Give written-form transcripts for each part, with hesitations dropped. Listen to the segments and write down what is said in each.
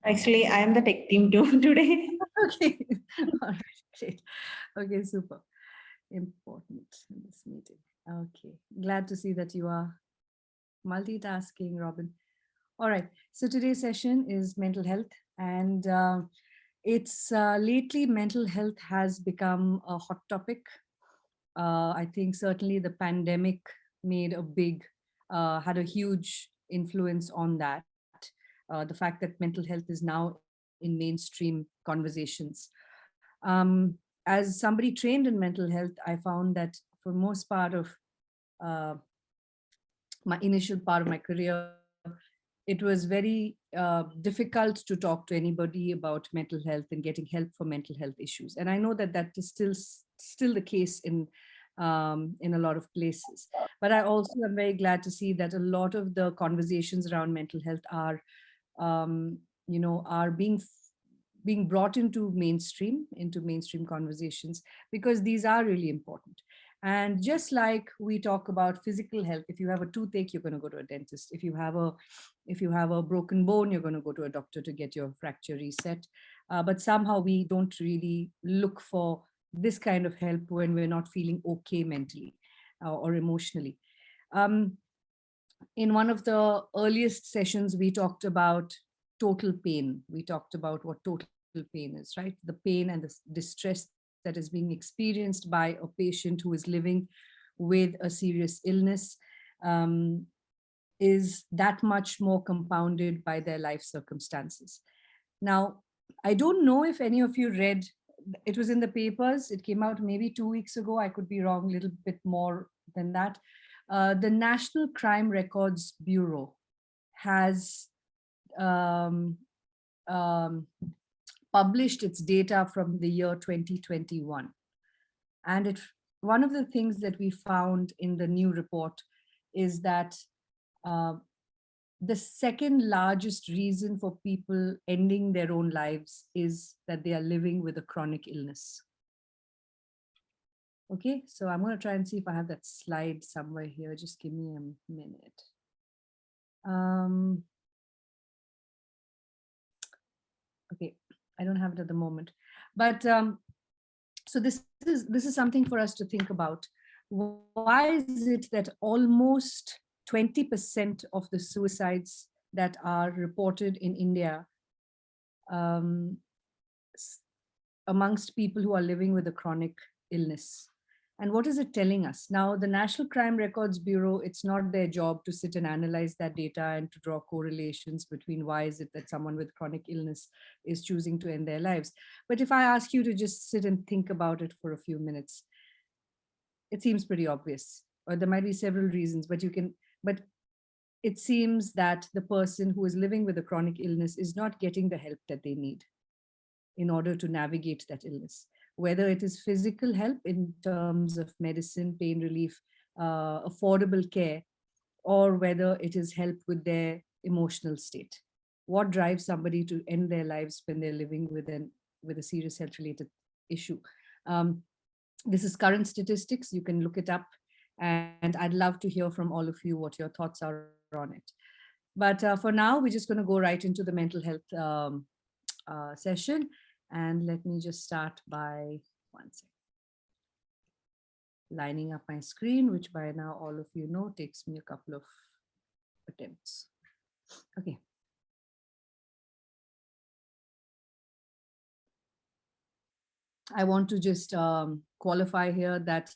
Actually, I am the tech team too today. Okay. All right, great. Okay, super. Important in this meeting. Okay. Glad to see that you are multitasking, Robin. All right. So today's session is mental health, and it's lately mental health has become a hot topic. I think certainly the pandemic made a big, had a huge influence on that. The fact that mental health is now in mainstream conversations. As somebody trained in mental health, I found that for most part of uh, my initial part of my career, it was very difficult to talk to anybody about mental health and getting help for mental health issues. And I know that that is still the case in a lot of places. But I also am very glad to see that a lot of the conversations around mental health are, um, are being brought into mainstream conversations, because these are really important. And just like we talk about physical health, if you have a toothache, you're going to go to a dentist. If you have a broken bone, you're going to go to a doctor to get your fracture reset. But somehow we don't really look for this kind of help when we're not feeling okay mentally or emotionally. um, in one of the earliest sessions, we talked about total pain. We talked about what total pain is, right? The pain and the distress that is being experienced by a patient who is living with a serious illness, um, is that much more compounded by their life circumstances. Now, I don't know if any of you read, it was in the papers, it came out maybe 2 weeks ago. I could be wrong, a little bit more than that. The National Crime Records Bureau has um, um, published its data from the year 2021. And one of the things that we found in the new report is that uh, the second largest reason for people ending their own lives is that they are living with a chronic illness. Okay, so I'm going to try and see if I have that slide somewhere here. Just give me a minute. Okay, I don't have it at the moment. But so this is something for us to think about. Why is it that almost 20% of the suicides that are reported in India um, amongst people who are living with a chronic illness? And what is it telling us? Now, the National Crime Records Bureau, it's not their job to sit and analyze that data and to draw correlations between why is it that someone with chronic illness is choosing to end their lives. But if I ask you to just sit and think about it for a few minutes, it seems pretty obvious. Or there might be several reasons, but it seems that the person who is living with a chronic illness is not getting the help that they need in order to navigate that illness, whether it is physical help in terms of medicine, pain relief, affordable care, or whether it is help with their emotional state. What drives somebody to end their lives when they're living with a serious health related issue? Um, this is current statistics. You can look it up, and I'd love to hear from all of you what your thoughts are on it. But for now, we're just going to go right into the mental health session. And let me just start by one second, lining up my screen, which by now all of you know takes me a couple of attempts. Okay. I want to just qualify here that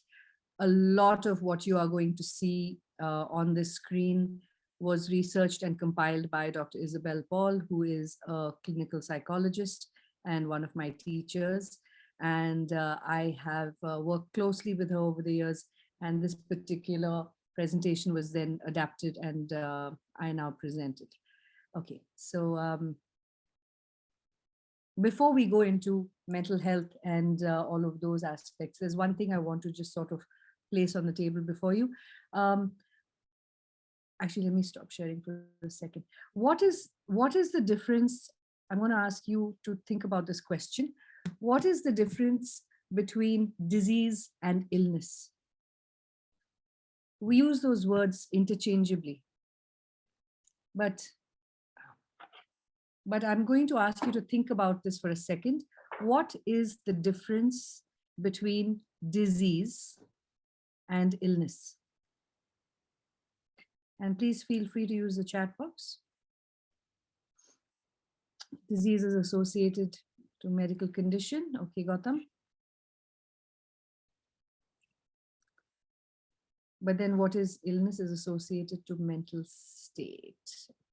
a lot of what you are going to see on this screen was researched and compiled by Dr. Isabel Paul, who is a clinical psychologist and one of my teachers. And I have worked closely with her over the years. And this particular presentation was then adapted and I now present it. Okay, so before we go into mental health and all of those aspects, there's one thing I want to just sort of place on the table before you. Actually, let me stop sharing for a second. What is the difference? I'm going to ask you to think about this question. What is the difference between disease and illness? We use those words interchangeably, but but I'm going to ask you to think about this for a second. What is the difference between disease and illness? And please feel free to use the chat box. Disease is associated to medical condition. Okay, Gautam. But then what is illness is associated to mental state.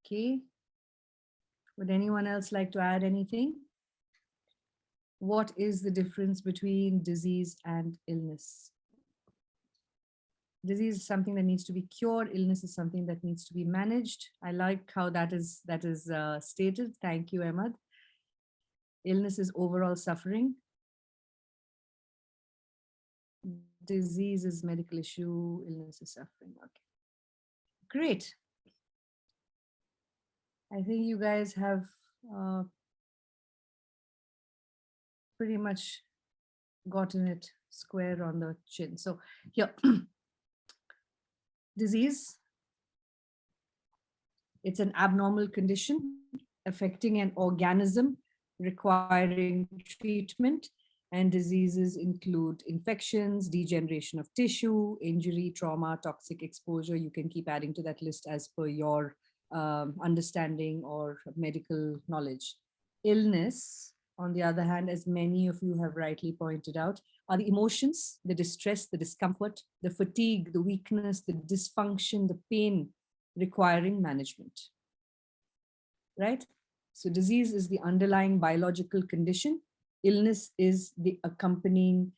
Okay. Would anyone else like to add anything? What is the difference between disease and illness? Disease is something that needs to be cured. Illness is something that needs to be managed. I like how that is stated. Thank you, Ahmad. Illness is overall suffering. Disease is medical issue. Illness is suffering. Okay, great. I think you guys have pretty much gotten it square on the chin. So here, disease, it's an abnormal condition affecting an organism requiring treatment, and diseases include infections, degeneration of tissue, injury, trauma, toxic exposure. You can keep adding to that list as per your understanding or medical knowledge. Illness, on the other hand, as many of you have rightly pointed out, are the emotions, the distress, the discomfort, the fatigue, the weakness, the dysfunction, the pain requiring management. Right? So disease is the underlying biological condition. Illness is the accompanying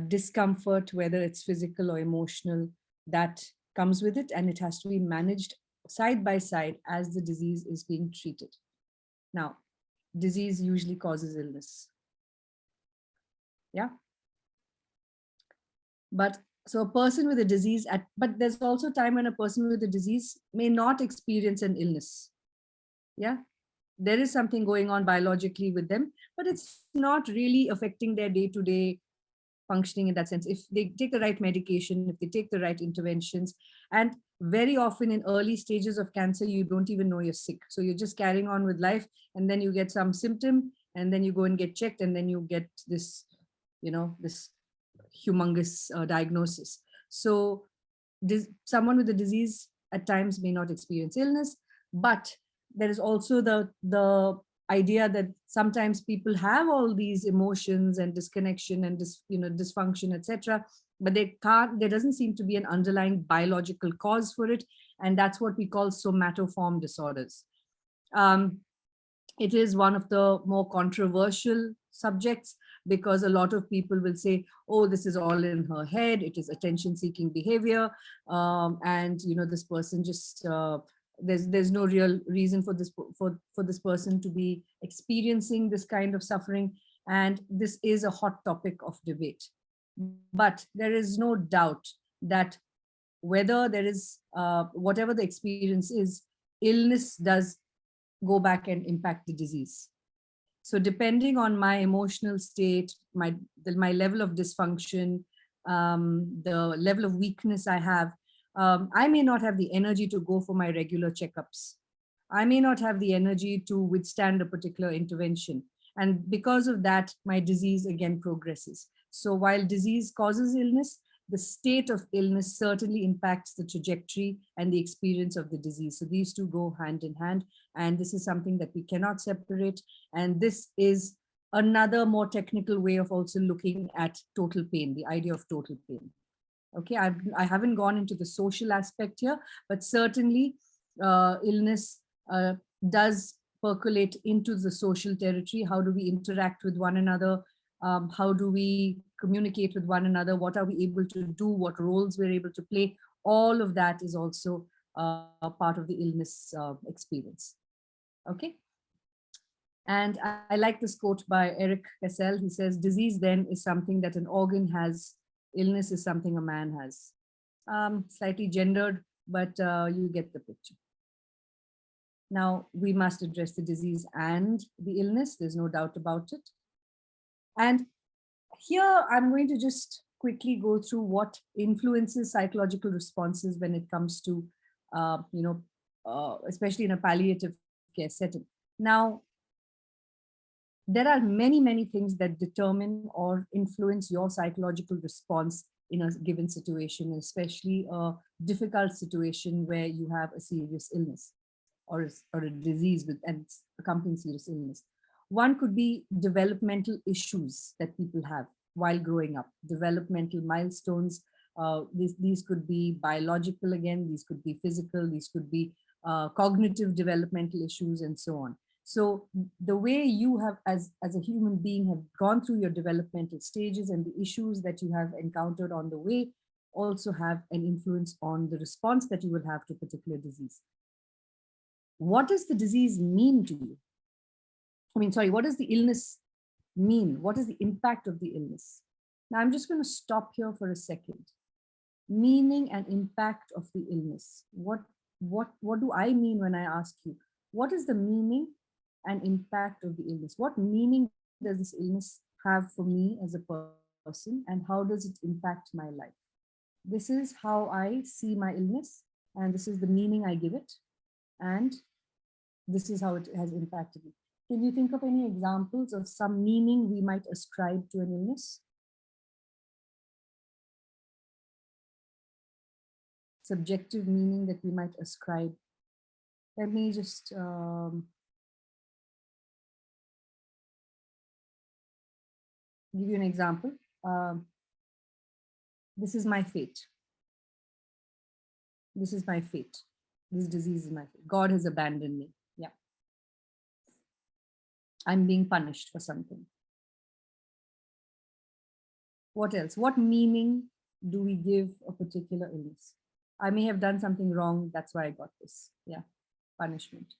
discomfort, whether it's physical or emotional, that comes with it, and it has to be managed side by side as the disease is being treated. Now, disease usually causes illness. Yeah. But so a person with a disease, but there's also time when a person with a disease may not experience an illness. Yeah. There is something going on biologically with them, but it's not really affecting their day-to-day functioning in that sense. If they take the right medication, if they take the right interventions, and very often in early stages of cancer, you don't even know you're sick. So you're just carrying on with life, and then you get some symptom, and then you go and get checked, and then you get this, this humongous diagnosis. So someone with a disease at times may not experience illness, but there is also the idea that sometimes people have all these emotions and disconnection and dysfunction, etc., but there doesn't seem to be an underlying biological cause for it, and that's what we call somatoform disorders. It is one of the more controversial subjects because a lot of people will say, oh, this is all in her head, it is attention seeking behavior, and this person just there's no real reason for this person to be experiencing this kind of suffering, and this is a hot topic of debate. But there is no doubt that whether there is whatever the experience is, illness does go back and impact the disease. So depending on my emotional state, my level of dysfunction, the level of weakness I have, I may not have the energy to go for my regular checkups. I may not have the energy to withstand a particular intervention. And because of that, my disease again progresses. So while disease causes illness, the state of illness certainly impacts the trajectory and the experience of the disease. So these two go hand in hand. And this is something that we cannot separate. And this is another more technical way of also looking at total pain, the idea of total pain. Okay, I haven't gone into the social aspect here, but certainly illness does percolate into the social territory. How do we interact with one another? How do we communicate with one another? What are we able to do? What roles we're able to play? All of that is also part of the illness experience. Okay. And I like this quote by Eric Cassell. He says, disease then is something that an organ has. Illness is something a man has. Slightly gendered, but you get the picture. Now, we must address the disease and the illness. There's no doubt about it. And here, I'm going to just quickly go through what influences psychological responses when it comes to, especially in a palliative care setting. Now, there are many, many things that determine or influence your psychological response in a given situation, especially a difficult situation where you have a serious illness or a disease with and accompanying serious illness. One could be developmental issues that people have while growing up, developmental milestones. These could be biological again, these could be physical, these could be cognitive developmental issues, and so on. So the way you have, as a human being, have gone through your developmental stages and the issues that you have encountered on the way also have an influence on the response that you will have to a particular disease. What does the disease mean to you? What does the illness mean? What is the impact of the illness? Now, I'm just going to stop here for a second. Meaning and impact of the illness. What do I mean when I ask you, what is the meaning and impact of the illness? What meaning does this illness have for me as a person, and how does it impact my life? This is how I see my illness, and this is the meaning I give it, and this is how it has impacted me. Can you think of any examples of some meaning we might ascribe to an illness? Subjective meaning that we might ascribe. Let me just give you an example. This is my fate. This is my fate. This disease is my fate. God has abandoned me. Yeah. I'm being punished for something. What else? What meaning do we give a particular illness? I may have done something wrong. That's why I got this. Yeah. Punishment.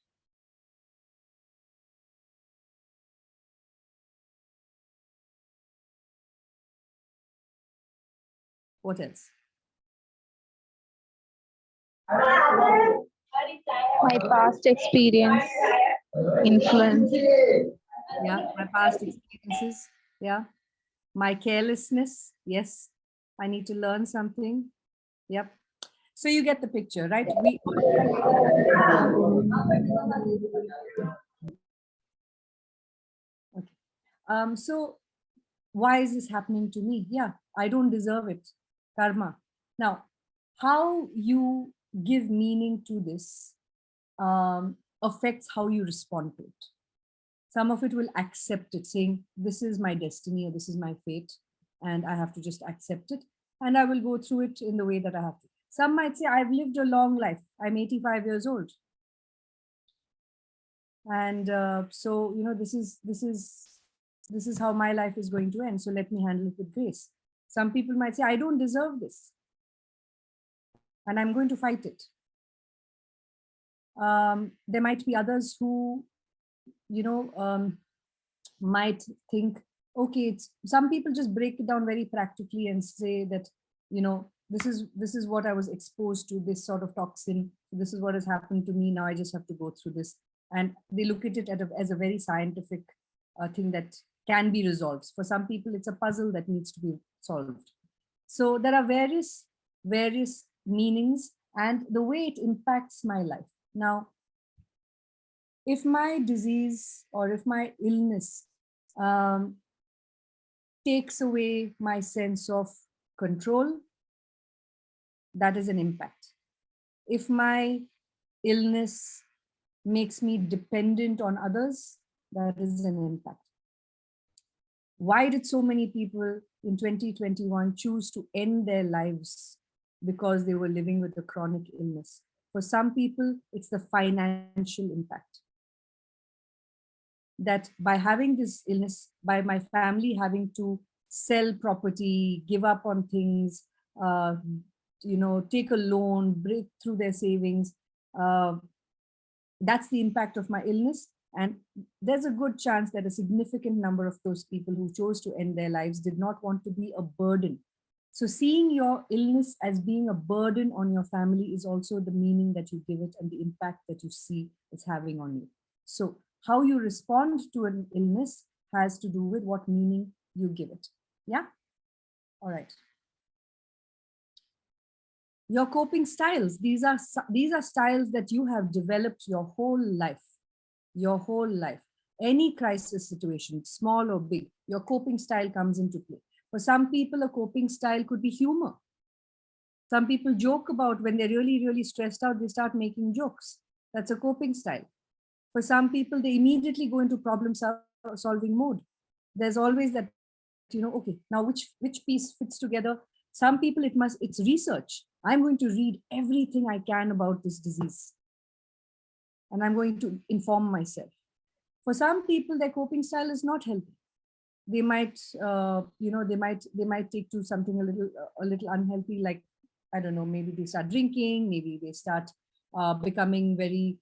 What else? My past experience influence. Yeah, my past experiences. Yeah. My carelessness. Yes. I need to learn something. Yep. So you get the picture, right? Okay. So why is this happening to me? Yeah, I don't deserve it. Karma. Now, how you give meaning to this affects how you respond to it. Some of it will accept it, saying, this is my destiny or this is my fate, and I have to just accept it. And I will go through it in the way that I have to. Some might say, I've lived a long life. I'm 85 years old. And so, this is how my life is going to end. So let me handle it with grace. Some people might say, I don't deserve this, and I'm going to fight it. There might be others who, might think, okay, some people just break it down very practically and say that, this is what I was exposed to, this sort of toxin. This is what has happened to me. Now I just have to go through this. And they look at it as a very scientific thing that can be resolved. For some people, it's a puzzle that needs to be solved. So there are various meanings and the way it impacts my life. Now, if my disease or if my illness takes away my sense of control, that is an impact. If my illness makes me dependent on others, that is an impact. Why did so many people in 2021 choose to end their lives because they were living with a chronic illness? For some people, it's the financial impact. That by having this illness, by my family having to sell property, give up on things, take a loan, break through their savings, that's the impact of my illness. And there's a good chance that a significant number of those people who chose to end their lives did not want to be a burden. So seeing your illness as being a burden on your family is also the meaning that you give it and the impact that you see it's having on you. So how you respond to an illness has to do with what meaning you give it. Yeah? All right. Your coping styles, these are styles that you have developed your whole life. your whole life. Any crisis situation, small or big, your coping style comes into play. For some people, a coping style could be humor. Some people joke about when they're really, really stressed out, they start making jokes. That's a coping style. For some people, they immediately go into solving mode. There's always that, okay, now which piece fits together. Some people, it's research. I'm going to read everything I can about this disease, and I'm going to inform myself. For some people, their coping style is not healthy. They might, they might take to something a little unhealthy, like, I don't know, maybe they start drinking, maybe they start becoming very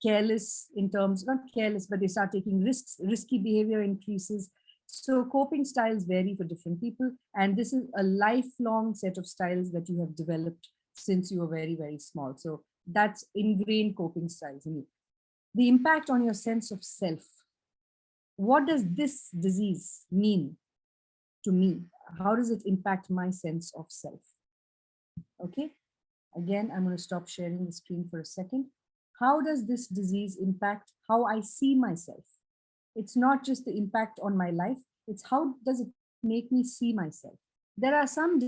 careless in terms, not careless, but they start taking risks, risky behavior increases. So coping styles vary for different people. And this is a lifelong set of styles that you have developed since you were very, very small. So that's ingrained coping styles in you. The impact on your sense of self. What does this disease mean to me? How does it impact my sense of self? Okay, again, I'm going to stop sharing the screen for a second. How does this disease impact how I see myself? It's not just the impact on my life, it's how does it make me see myself? There are some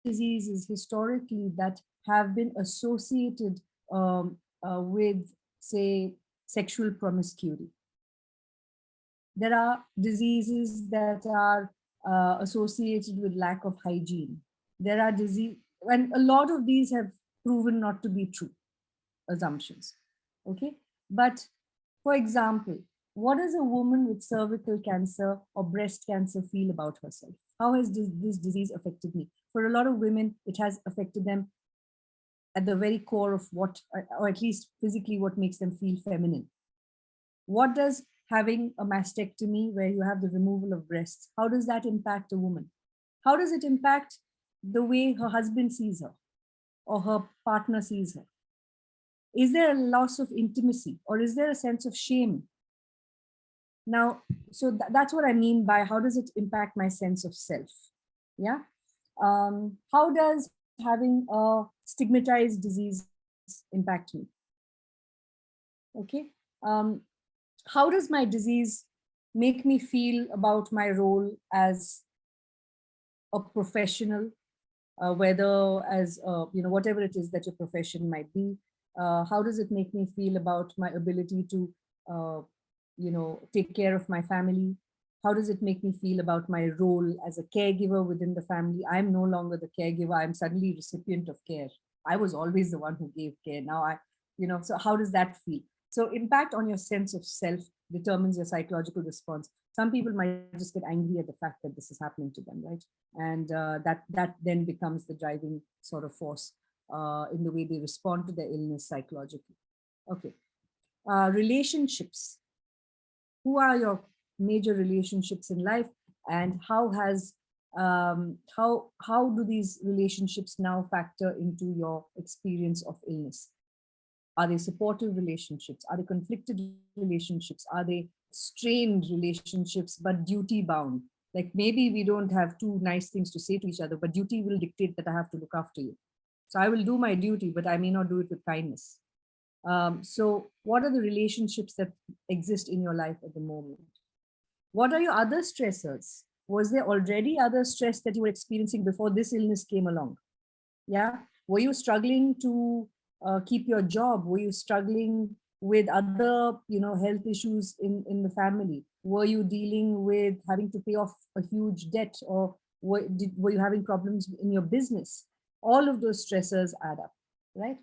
diseases historically that have been associated with, say, sexual promiscuity. There are diseases that are associated with lack of hygiene. There are disease, and a lot of these have proven not to be true assumptions. Okay, but for example, what does a woman with cervical cancer or breast cancer feel about herself? How has this disease affected me? For a lot of women, it has affected them at the very core of what, or at least physically, what makes them feel feminine. What does having a mastectomy, where you have the removal of breasts, how does that impact a woman? How does it impact the way her husband sees her or her partner sees her? Is there a loss of intimacy, or is there a sense of shame? Now, so that's what I mean by how does it impact my sense of self? Yeah. How does having a stigmatized disease impact me? Okay. How does my disease make me feel about my role as a professional, whether as, whatever it is that your profession might be? How does it make me feel about my ability to, take care of my family? How does it make me feel about my role as a caregiver within the family? I'm no longer the caregiver. I'm suddenly recipient of care. I was always the one who gave care. Now so how does that feel? So impact on your sense of self determines your psychological response. Some people might just get angry at the fact that this is happening to them, right? And that then becomes the driving sort of force in the way they respond to their illness psychologically. Okay, relationships. Who are your major relationships in life, and how do these relationships now factor into your experience of illness? Are they supportive relationships? Are they conflicted relationships? Are they strained relationships but duty bound? Like maybe we don't have two nice things to say to each other, but duty will dictate that I have to look after you. So I will do my duty, but I may not do it with kindness. So what are the relationships that exist in your life at the moment? What are your other stressors? Was there already other stress that you were experiencing before this illness came along? Yeah. Were you struggling to keep your job? Were you struggling with other, health issues in the family? Were you dealing with having to pay off a huge debt, or were you having problems in your business? All of those stressors add up, right?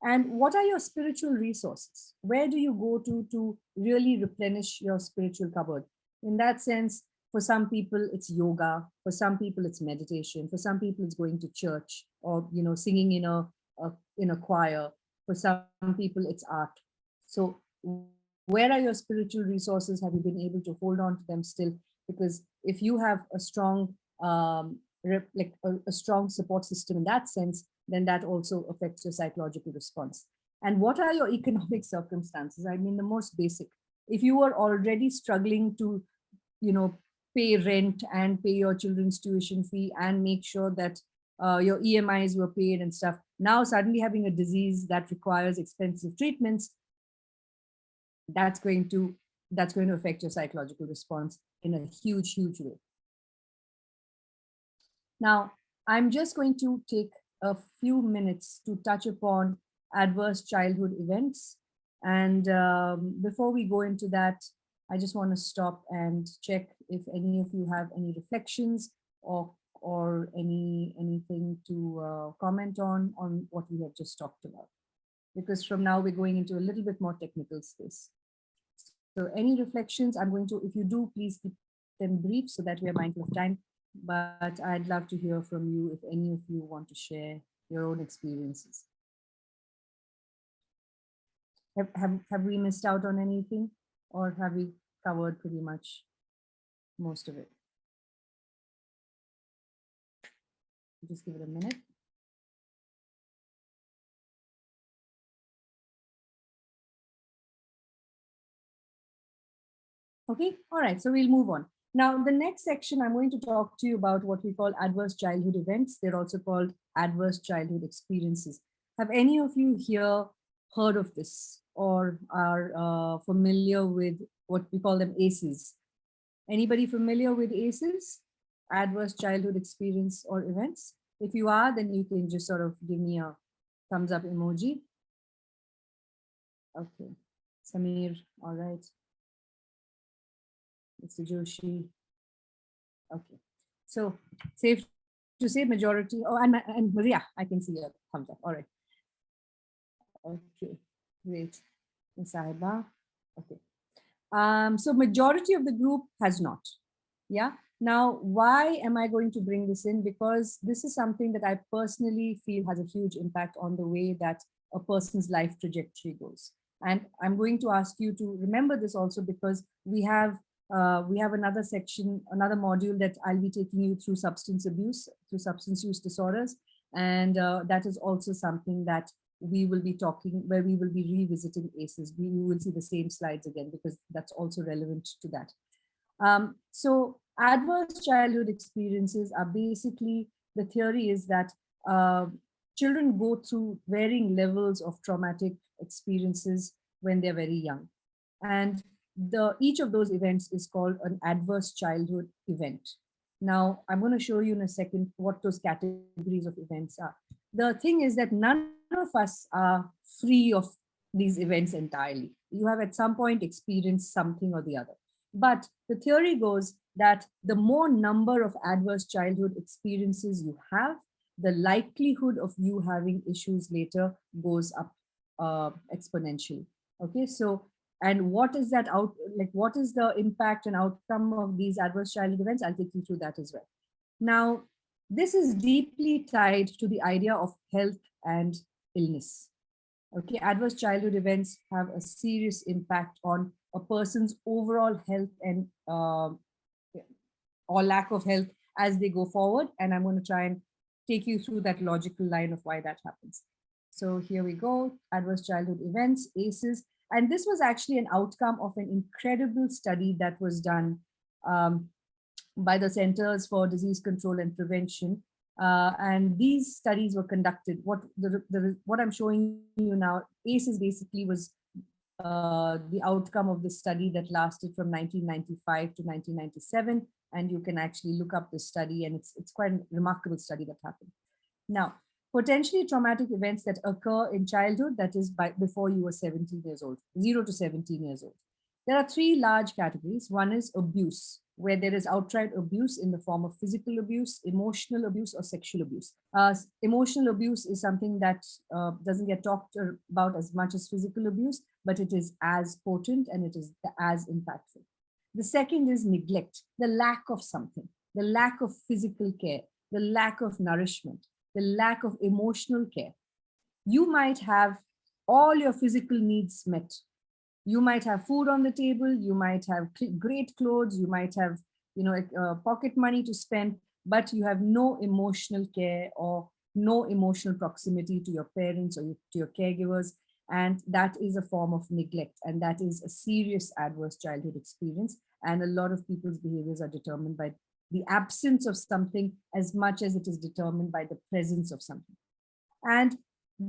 And what are your spiritual resources? Where do you go to really replenish your spiritual cupboard? In that sense, for some people, it's yoga. For some people, it's meditation. For some people, it's going to church, or singing in a choir. For some people, it's art. So where are your spiritual resources? Have you been able to hold on to them still? Because if you have a strong a strong support system in that sense, then that also affects your psychological response. And what are your economic circumstances? I mean, the most basic. If you were already struggling to, pay rent and pay your children's tuition fee and make sure that your EMIs were paid and stuff, now suddenly having a disease that requires expensive treatments, that's going to affect your psychological response in a huge way. Now, I'm just going to take a few minutes to touch upon adverse childhood events. And before we go into that, I just want to stop and check if any of you have any reflections or anything to comment on what we have just talked about. Because from now we're going into a little bit more technical space. So any reflections, I'm going to, if you do, please keep them brief so that we are mindful of time. But I'd love to hear from you if any of you want to share your own experiences. Have we missed out on anything, or have we covered pretty much most of it? Just give it a minute. Okay, all right, so we'll move on. Now, the next section, I'm going to talk to you about what we call adverse childhood events. They're also called adverse childhood experiences. Have any of you here heard of this or are familiar with what we call them ACEs? Anybody familiar with ACEs? Adverse childhood experience or events? If you are, then you can just sort of give me a thumbs up emoji. Okay, Samir, all right. Mr. Joshi. Okay, so safe to say majority. Oh, and Maria, I can see your thumbs up. All right. Okay, great. Ms. Sahiba. Okay. So majority of the group has not. Yeah. Now, why am I going to bring this in? Because this is something that I personally feel has a huge impact on the way that a person's life trajectory goes. And I'm going to ask you to remember this also because we have another section, another module that I'll be taking you through substance abuse, through substance use disorders. And that is also something that we will be talking, where we will be revisiting ACEs. We will see the same slides again because that's also relevant to that. So adverse childhood experiences are basically, the theory is that children go through varying levels of traumatic experiences when they're very young. And each of those events is called an adverse childhood event. Now, I'm going to show you in a second what those categories of events are. The thing is that none of us are free of these events entirely. You have at some point experienced something or the other. But the theory goes that the more number of adverse childhood experiences you have, the likelihood of you having issues later goes up exponentially. Okay, so, and what is that what is the impact and outcome of these adverse childhood events? I'll take you through that as well. Now, this is deeply tied to the idea of health and illness. Okay, adverse childhood events have a serious impact on a person's overall health and or lack of health as they go forward. And I'm going to try and take you through that logical line of why that happens. So here we go, adverse childhood events, ACEs. And this was actually an outcome of an incredible study that was done by the Centers for Disease Control and Prevention. And these studies were conducted. What I'm showing you now, ACEs basically was the outcome of this study that lasted from 1995 to 1997. And you can actually look up this study, and it's quite a remarkable study that happened. Now, potentially traumatic events that occur in childhood, that is before you were 17 years old, 0 to 17 years old. There are three large categories. One is abuse, where there is outright abuse in the form of physical abuse, emotional abuse, or sexual abuse. Emotional abuse is something that doesn't get talked about as much as physical abuse, but it is as potent and it is as impactful. The second is neglect, the lack of something, the lack of physical care, the lack of nourishment, the lack of emotional care. You might have all your physical needs met. You might have food on the table, you might have great clothes, you might have pocket money to spend, but you have no emotional care or no emotional proximity to your parents or to your caregivers. And that is a form of neglect, and that is a serious adverse childhood experience. And a lot of people's behaviors are determined by the absence of something as much as it is determined by the presence of something. And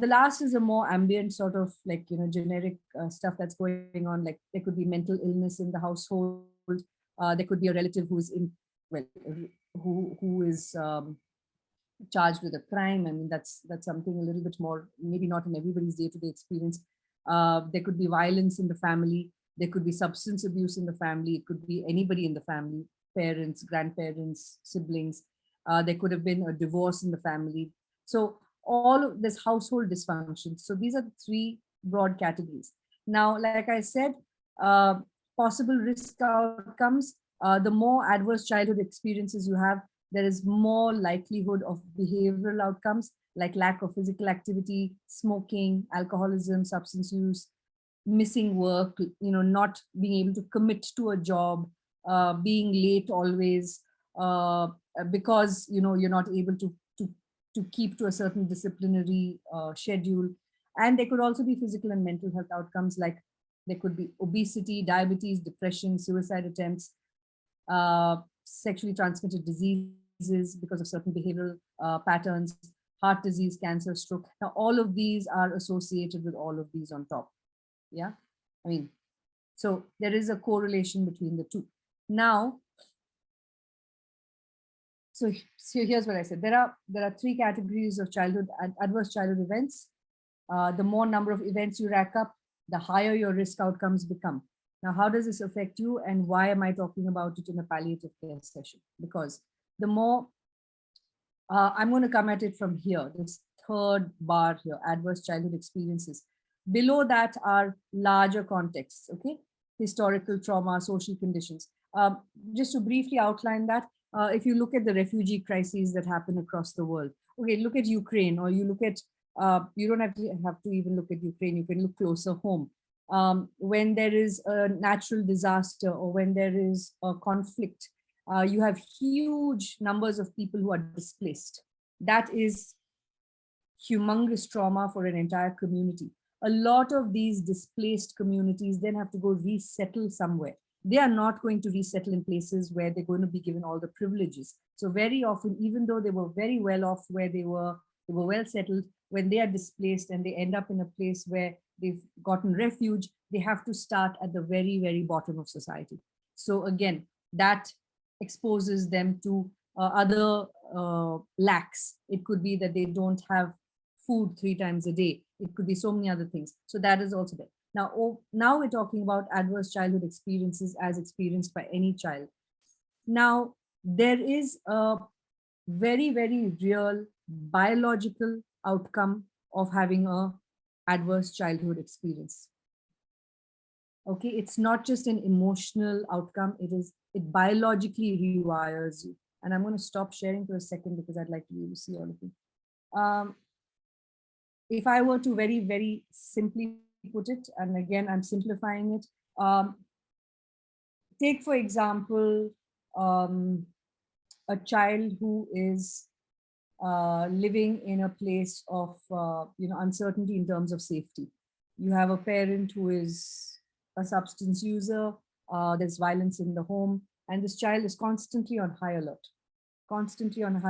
The last is a more ambient sort of like, generic stuff that's going on. Like there could be mental illness in the household. There could be a relative who's well, who is charged with a crime. I mean, that's something a little bit more, maybe not in everybody's day-to-day experience. There could be violence in the family. There could be substance abuse in the family. It could be anybody in the family, parents, grandparents, siblings. There could have been a divorce in the family. So all of this household dysfunction. So these are the three broad categories. Now, like I said, possible risk outcomes, the more adverse childhood experiences you have, there is more likelihood of behavioral outcomes like lack of physical activity, smoking, alcoholism, substance use, missing work, not being able to commit to a job, being late always, because you're not able to keep to a certain disciplinary schedule. And there could also be physical and mental health outcomes, like there could be obesity, diabetes, depression, suicide attempts, sexually transmitted diseases because of certain behavioral patterns, heart disease, cancer, stroke. Now, all of these are associated with all of these on top. Yeah, I mean, so there is a correlation between the two. Now, so here's what I said. There are three categories of adverse childhood events. The more number of events you rack up, the higher your risk outcomes become. Now, how does this affect you, and why am I talking about it in a palliative care session? Because the more, I'm going to come at it from here, this third bar here, adverse childhood experiences. Below that are larger contexts, okay? Historical trauma, social conditions. Just to briefly outline that, if you look at the refugee crises that happen across the world, okay, look at Ukraine, or you look at, you don't have to even look at Ukraine, you can look closer home. When there is a natural disaster or when there is a conflict, you have huge numbers of people who are displaced. That is humongous trauma for an entire community. A lot of these displaced communities then have to go resettle somewhere. They are not going to resettle in places where they're going to be given all the privileges. So very often, even though they were very well off where they were well settled, when they are displaced and they end up in a place where they've gotten refuge, they have to start at the very, very bottom of society. So again, that exposes them to other lacks. It could be that they don't have food 3 times a day. It could be so many other things. So that is also there. Now we're talking about adverse childhood experiences as experienced by any child. Now, there is a very, very real biological outcome of having a adverse childhood experience. Okay, it's not just an emotional outcome, it biologically rewires you. And I'm going to stop sharing for a second because I'd like to be able to see all of you. If I were to very, very simply put it, and again, I'm simplifying it, take, for example, a child who is living in a place of uncertainty in terms of safety. You have a parent who is a substance user, there's violence in the home, and this child is constantly on high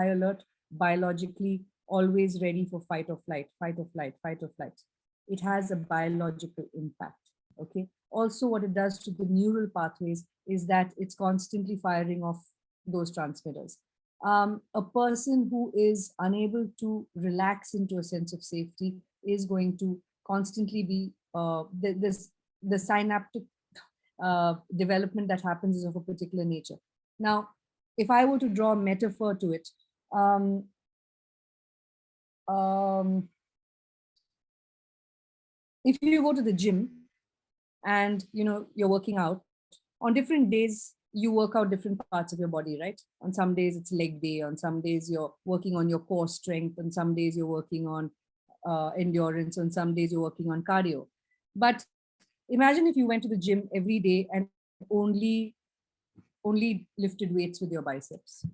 alert, biologically, always ready for fight or flight, fight or flight, fight or flight. It has a biological impact, okay? Also, what it does to the neural pathways is that it's constantly firing off those transmitters. A person who is unable to relax into a sense of safety is going to constantly be, the synaptic development that happens is of a particular nature. Now, if I were to draw a metaphor to it, if you go to the gym and you're working out, on different days you work out different parts of your body, right? On some days it's leg day, on some days you're working on your core strength, on some days you're working on endurance, on some days you're working on cardio. But imagine if you went to the gym every day and only lifted weights with your biceps.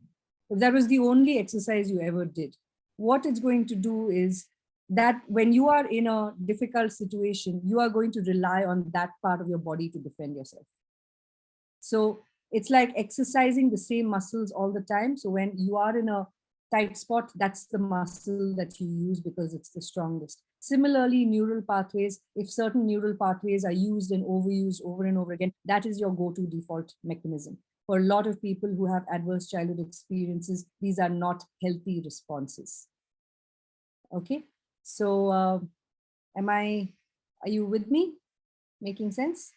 If that was the only exercise you ever did, what it's going to do is that when you are in a difficult situation, you are going to rely on that part of your body to defend yourself. So it's like exercising the same muscles all the time. So when you are in a tight spot, that's the muscle that you use because it's the strongest. Similarly, neural pathways, if certain neural pathways are used and overused over and over again, that is your go-to default mechanism. For a lot of people who have adverse childhood experiences, these are not healthy responses. Okay, so are you with me? Making sense?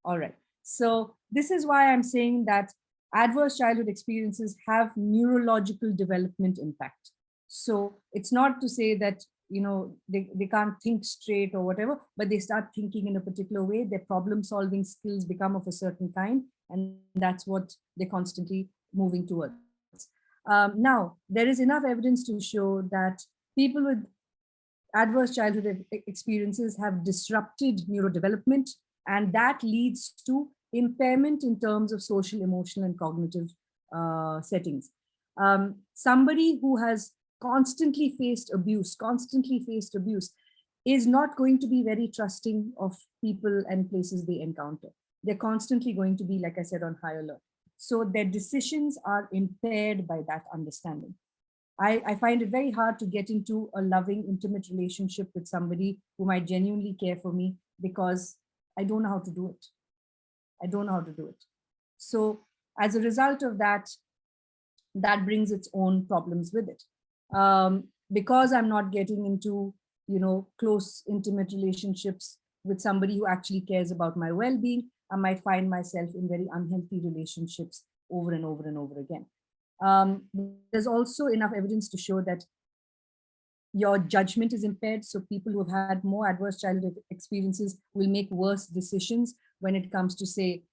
All right. So this is why I'm saying that adverse childhood experiences have neurological development impact. So it's not to say that, you know, they can't think straight or whatever, but they start thinking in a particular way. Their problem solving skills become of a certain kind, and that's what they're constantly moving towards. Now, there is enough evidence to show that people with adverse childhood experiences have disrupted neurodevelopment, and that leads to impairment in terms of social, emotional, and cognitive settings. Somebody who has constantly faced abuse, is not going to be very trusting of people and places they encounter. They're constantly going to be, like I said, on high alert. So their decisions are impaired by that understanding. I find it very hard to get into a loving, intimate relationship with somebody who might genuinely care for me because I don't know how to do it. I don't know how to do it. So as a result of that, that brings its own problems with it. Because I'm not getting into, you know, close, intimate relationships with somebody who actually cares about my well-being, I might find myself in very unhealthy relationships over and over and over again. There's also enough evidence to show that your judgment is impaired. So people who have had more adverse childhood experiences will make worse decisions when it comes to, say,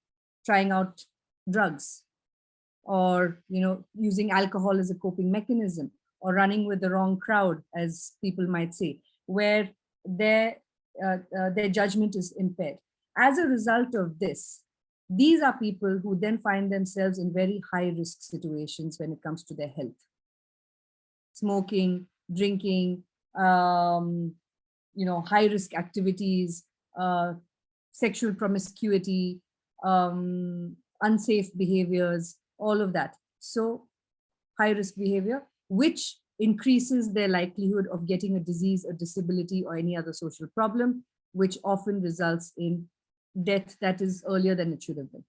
trying out drugs, or, you know, using alcohol as a coping mechanism, or running with the wrong crowd, as people might say, where their judgment is impaired. As a result of this, these are people who then find themselves in very high risk situations when it comes to their health. Smoking, drinking, you know, high risk activities, sexual promiscuity, unsafe behaviors, all of that. So high risk behavior, which increases their likelihood of getting a disease, a disability, or any other social problem, which often results in death that is earlier than it should have been.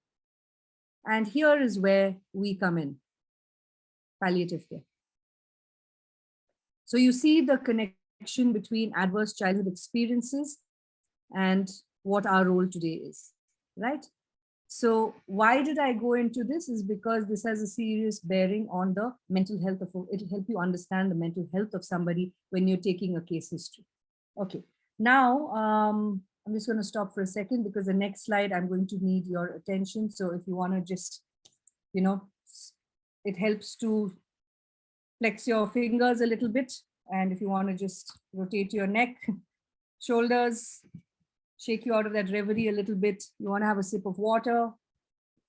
And here is where we come in, palliative care. So you see the connection between adverse childhood experiences and what our role today is, right? So why did I go into this is because this has a serious bearing on the mental health of, it'll help you understand the mental health of somebody when you're taking a case history. Okay, now I'm just going to stop for a second because the next slide I'm going to need your attention. So if you want to just, you know, it helps to flex your fingers a little bit. And if you want to just rotate your neck, shoulders, shake you out of that reverie a little bit. You want to have a sip of water.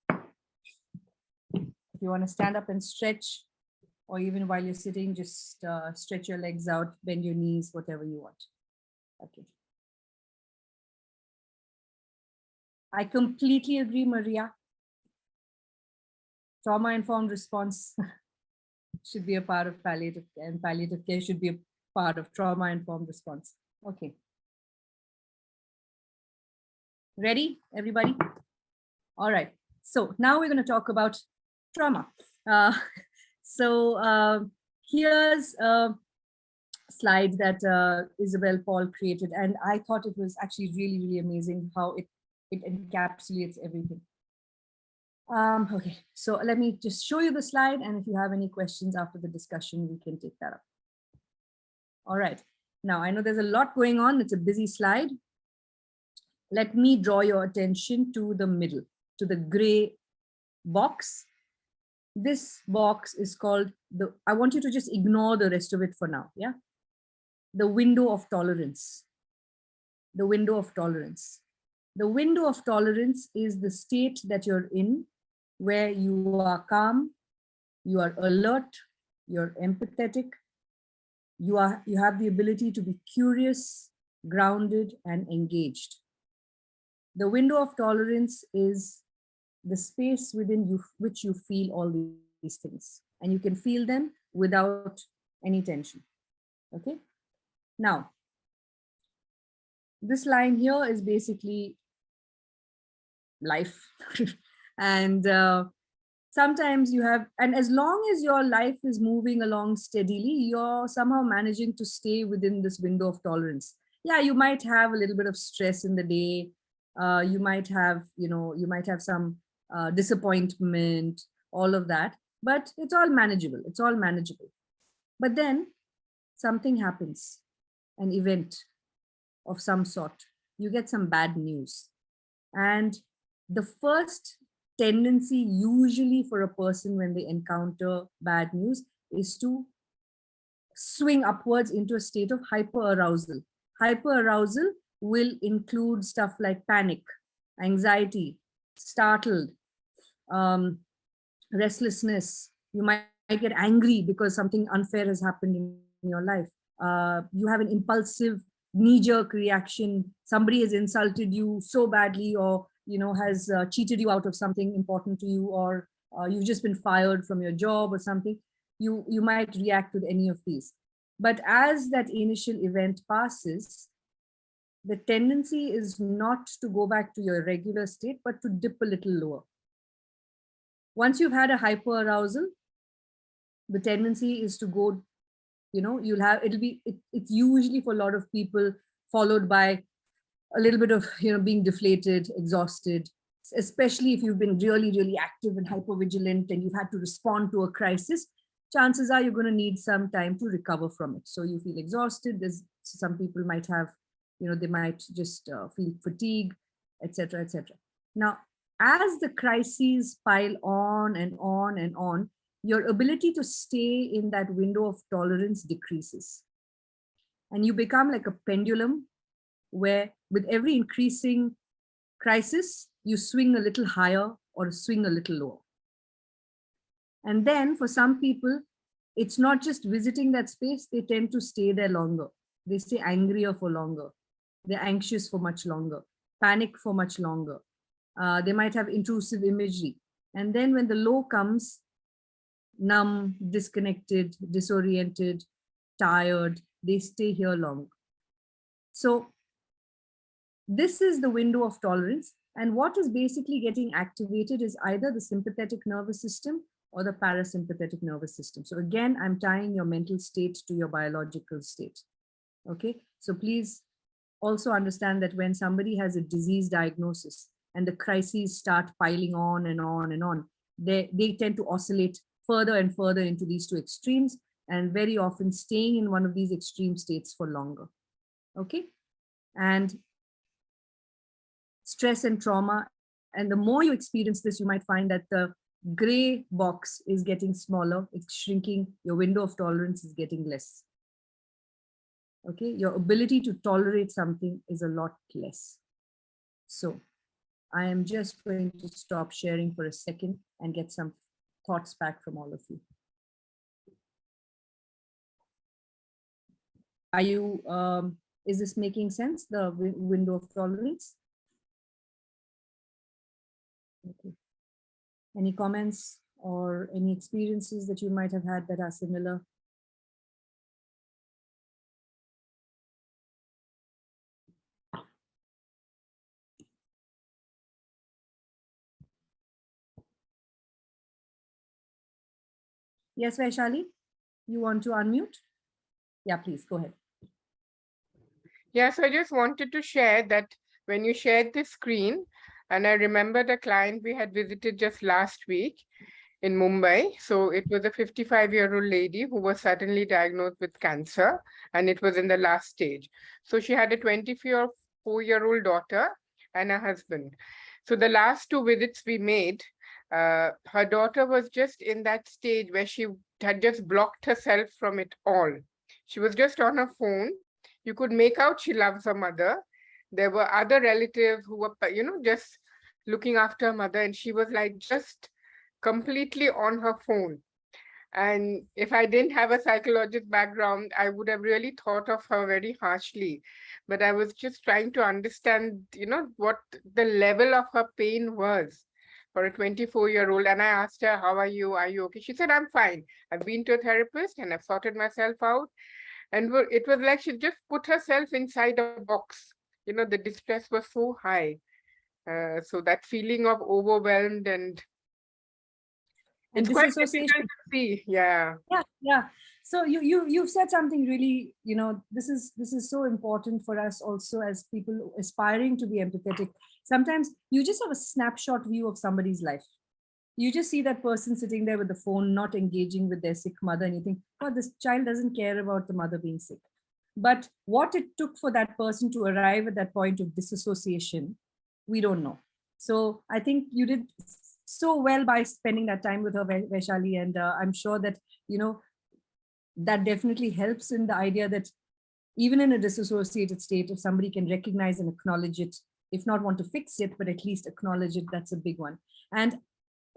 If you want to stand up and stretch, or even while you're sitting, just stretch your legs out, bend your knees, whatever you want. Okay. I completely agree, Maria. Trauma-informed response should be a part of palliative care, and palliative care should be a part of trauma-informed response. Okay. Ready, everybody? All right. So now we're going to talk about trauma. Here's a slide that Isabel Paul created, and I thought it was actually really, really amazing how it encapsulates everything. Okay, so let me just show you the slide, and if you have any questions after the discussion, we can take that up. All right. Now, I know there's a lot going on. It's a busy slide. Let me draw your attention to the middle, to the gray box. This box is called I want you to just ignore the rest of it for now, yeah? The window of tolerance. The window of tolerance. The window of tolerance is the state that you're in where you are calm, you are alert, you're empathetic, you have the ability to be curious, grounded, and engaged. The window of tolerance is the space within you which you feel all these things, and you can feel them without any tension. Okay. Now, this line here is basically life. And sometimes you have, and as long as your life is moving along steadily, you're somehow managing to stay within this window of tolerance. Yeah, you might have a little bit of stress in the day. You might have, you might have some disappointment, all of that, but it's all manageable. It's all manageable. But then something happens, an event of some sort. You get some bad news. And the first tendency usually for a person when they encounter bad news is to swing upwards into a state of hyperarousal. Hyperarousal will include stuff like panic, anxiety, startled, restlessness. You might get angry because something unfair has happened in your life. You have an impulsive knee-jerk reaction. Somebody has insulted you so badly, or has cheated you out of something important to you, or you've just been fired from your job or something. You might react with any of these. But as that initial event passes, the tendency is not to go back to your regular state, but to dip a little lower. Once you've had a hyperarousal, the tendency is to go, it's usually for a lot of people followed by a little bit of, being deflated, exhausted, especially if you've been really, really active and hypervigilant and you've had to respond to a crisis. Chances are you're going to need some time to recover from it. So you feel exhausted. There's some people might have, they might just feel fatigue, etc., etc. Now, as the crises pile on and on and on, your ability to stay in that window of tolerance decreases. And you become like a pendulum where with every increasing crisis, you swing a little higher or swing a little lower. And then for some people, it's not just visiting that space, they tend to stay there longer. They stay angrier for longer. They're anxious for much longer, panic for much longer. They might have intrusive imagery. And then when the low comes, numb, disconnected, disoriented, tired, they stay here long. So this is the window of tolerance. And what is basically getting activated is either the sympathetic nervous system or the parasympathetic nervous system. So again, I'm tying your mental state to your biological state. Okay, so please also understand that when somebody has a disease diagnosis and the crises start piling on and on and on, they tend to oscillate further and further into these two extremes, and very often staying in one of these extreme states for longer. Okay, and stress and trauma, and the more you experience this, you might find that the gray box is getting smaller, it's shrinking, your window of tolerance is getting less. Okay, your ability to tolerate something is a lot less. So I am just going to stop sharing for a second and get some thoughts back from all of you. Are you, is this making sense, the window of tolerance? Okay. Any comments or any experiences that you might have had that are similar? Yes, Vaishali, you want to unmute? Yeah, please go ahead. Yes, I just wanted to share that when you shared the screen, and I remember the client we had visited just last week in Mumbai. So it was a 55-year-old lady who was suddenly diagnosed with cancer, and it was in the last stage. So she had a 24-year-old daughter and a husband. So the last two visits we made, her daughter was just in that stage where she had just blocked herself from it all. She was just on her phone. You could make out she loves her mother. There were other relatives who were, just looking after her mother, and she was like just completely on her phone. And if I didn't have a psychologist background, I would have really thought of her very harshly. But I was just trying to understand, what the level of her pain was for a 24-year-old. And I asked her, how are you? Are you okay? She said, I'm fine. I've been to a therapist and I've sorted myself out. And it was like she just put herself inside a box. the distress was so high. So that feeling of overwhelmed and And it's quite disassociation. difficult to see. Yeah. Yeah. So you've said something really, this is so important for us also as people aspiring to be empathetic. Sometimes you just have a snapshot view of somebody's life. You just see that person sitting there with the phone, not engaging with their sick mother, and you think, God, this child doesn't care about the mother being sick. But what it took for that person to arrive at that point of disassociation, we don't know. So I think you did so well by spending that time with her, Vaishali, and I'm sure that that definitely helps in the idea that even in a disassociated state, if somebody can recognize and acknowledge it, if not want to fix it, but at least acknowledge it, that's a big one. And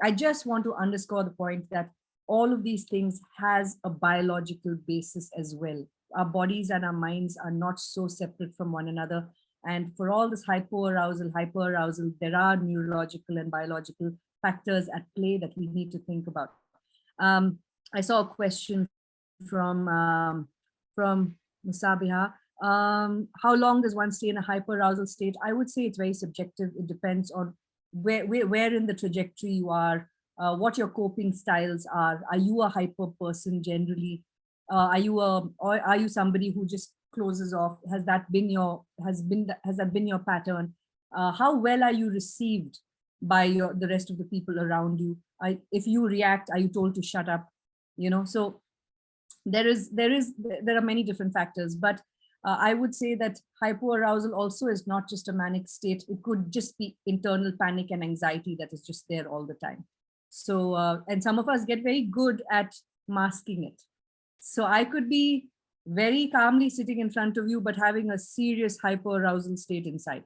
I just want to underscore the point that all of these things has a biological basis as well. Our bodies and our minds are not so separate from one another. And for all this hyperarousal, there are neurological and biological factors at play that we need to think about. I saw a question from Musabiha. How long does one stay in a hyperarousal state? I would say it's very subjective. It depends on where in the trajectory you are, what your coping styles are. Are you a hyper person generally? Are you somebody who just closes off? Has that been your pattern? How well are you received by the rest of the people around you? If you react, are you told to shut up? So there are many different factors, but I would say that hypoarousal also is not just a manic state. It could just be internal panic and anxiety that is just there all the time. So, and some of us get very good at masking it. So I could be very calmly sitting in front of you, but having a serious hypoarousal state inside.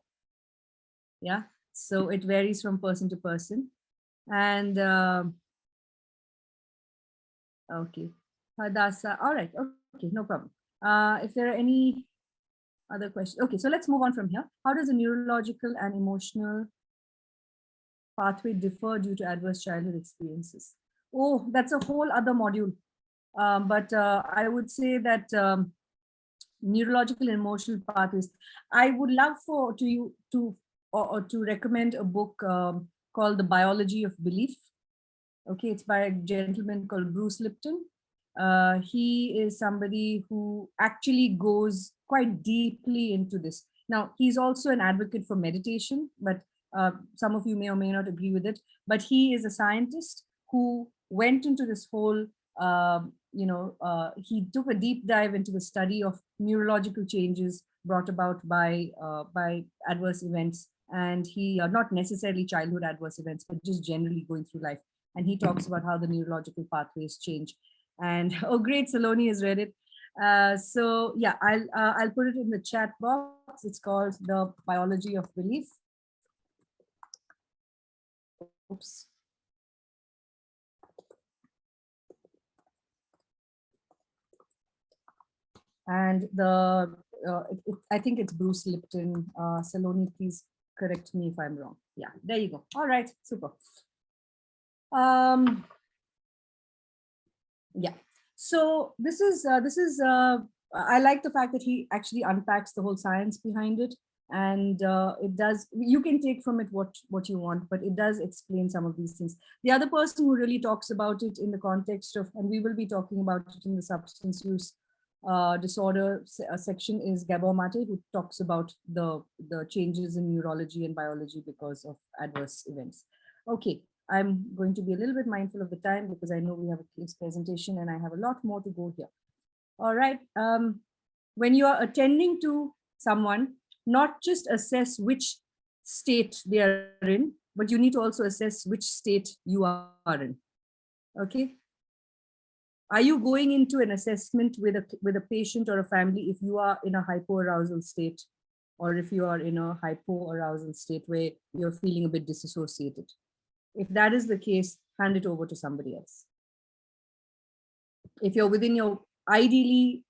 Yeah. So it varies from person to person. And okay. Hadasa. All right. Okay. No problem. If there are any other questions. Okay, so let's move on from here. How does the neurological and emotional pathway differ due to adverse childhood experiences? Oh, that's a whole other module. But I would say that neurological and emotional pathways. I would love to recommend a book called The Biology of Belief. Okay, it's by a gentleman called Bruce Lipton. He is somebody who actually goes quite deeply into this. Now, he's also an advocate for meditation, but some of you may or may not agree with it. But he is a scientist who went into this whole, he took a deep dive into the study of neurological changes brought about by adverse events. And he, not necessarily childhood adverse events, but just generally going through life. And he talks about how the neurological pathways change. And oh, great, Saloni has read it. So yeah, I'll put it in the chat box. It's called The Biology of Belief. Oops. And I think it's Bruce Lipton. Saloni, please correct me if I'm wrong. Yeah, there you go. All right, super. Yeah. So this is I like the fact that he actually unpacks the whole science behind it, and it does. You can take from it what you want, but it does explain some of these things. The other person who really talks about it in the context of, and we will be talking about it in the substance use disorder section, is Gabor Mate, who talks about the changes in neurology and biology because of adverse events. Okay. I'm going to be a little bit mindful of the time because I know we have a case presentation and I have a lot more to go here. All right. When you are attending to someone, not just assess which state they are in, but you need to also assess which state you are in. Okay. Are you going into an assessment with a patient or a family if you are in a hypoarousal state, or if you are in a hypoarousal state where you're feeling a bit disassociated? If that is the case, hand it over to somebody else. If you're within your, ideally,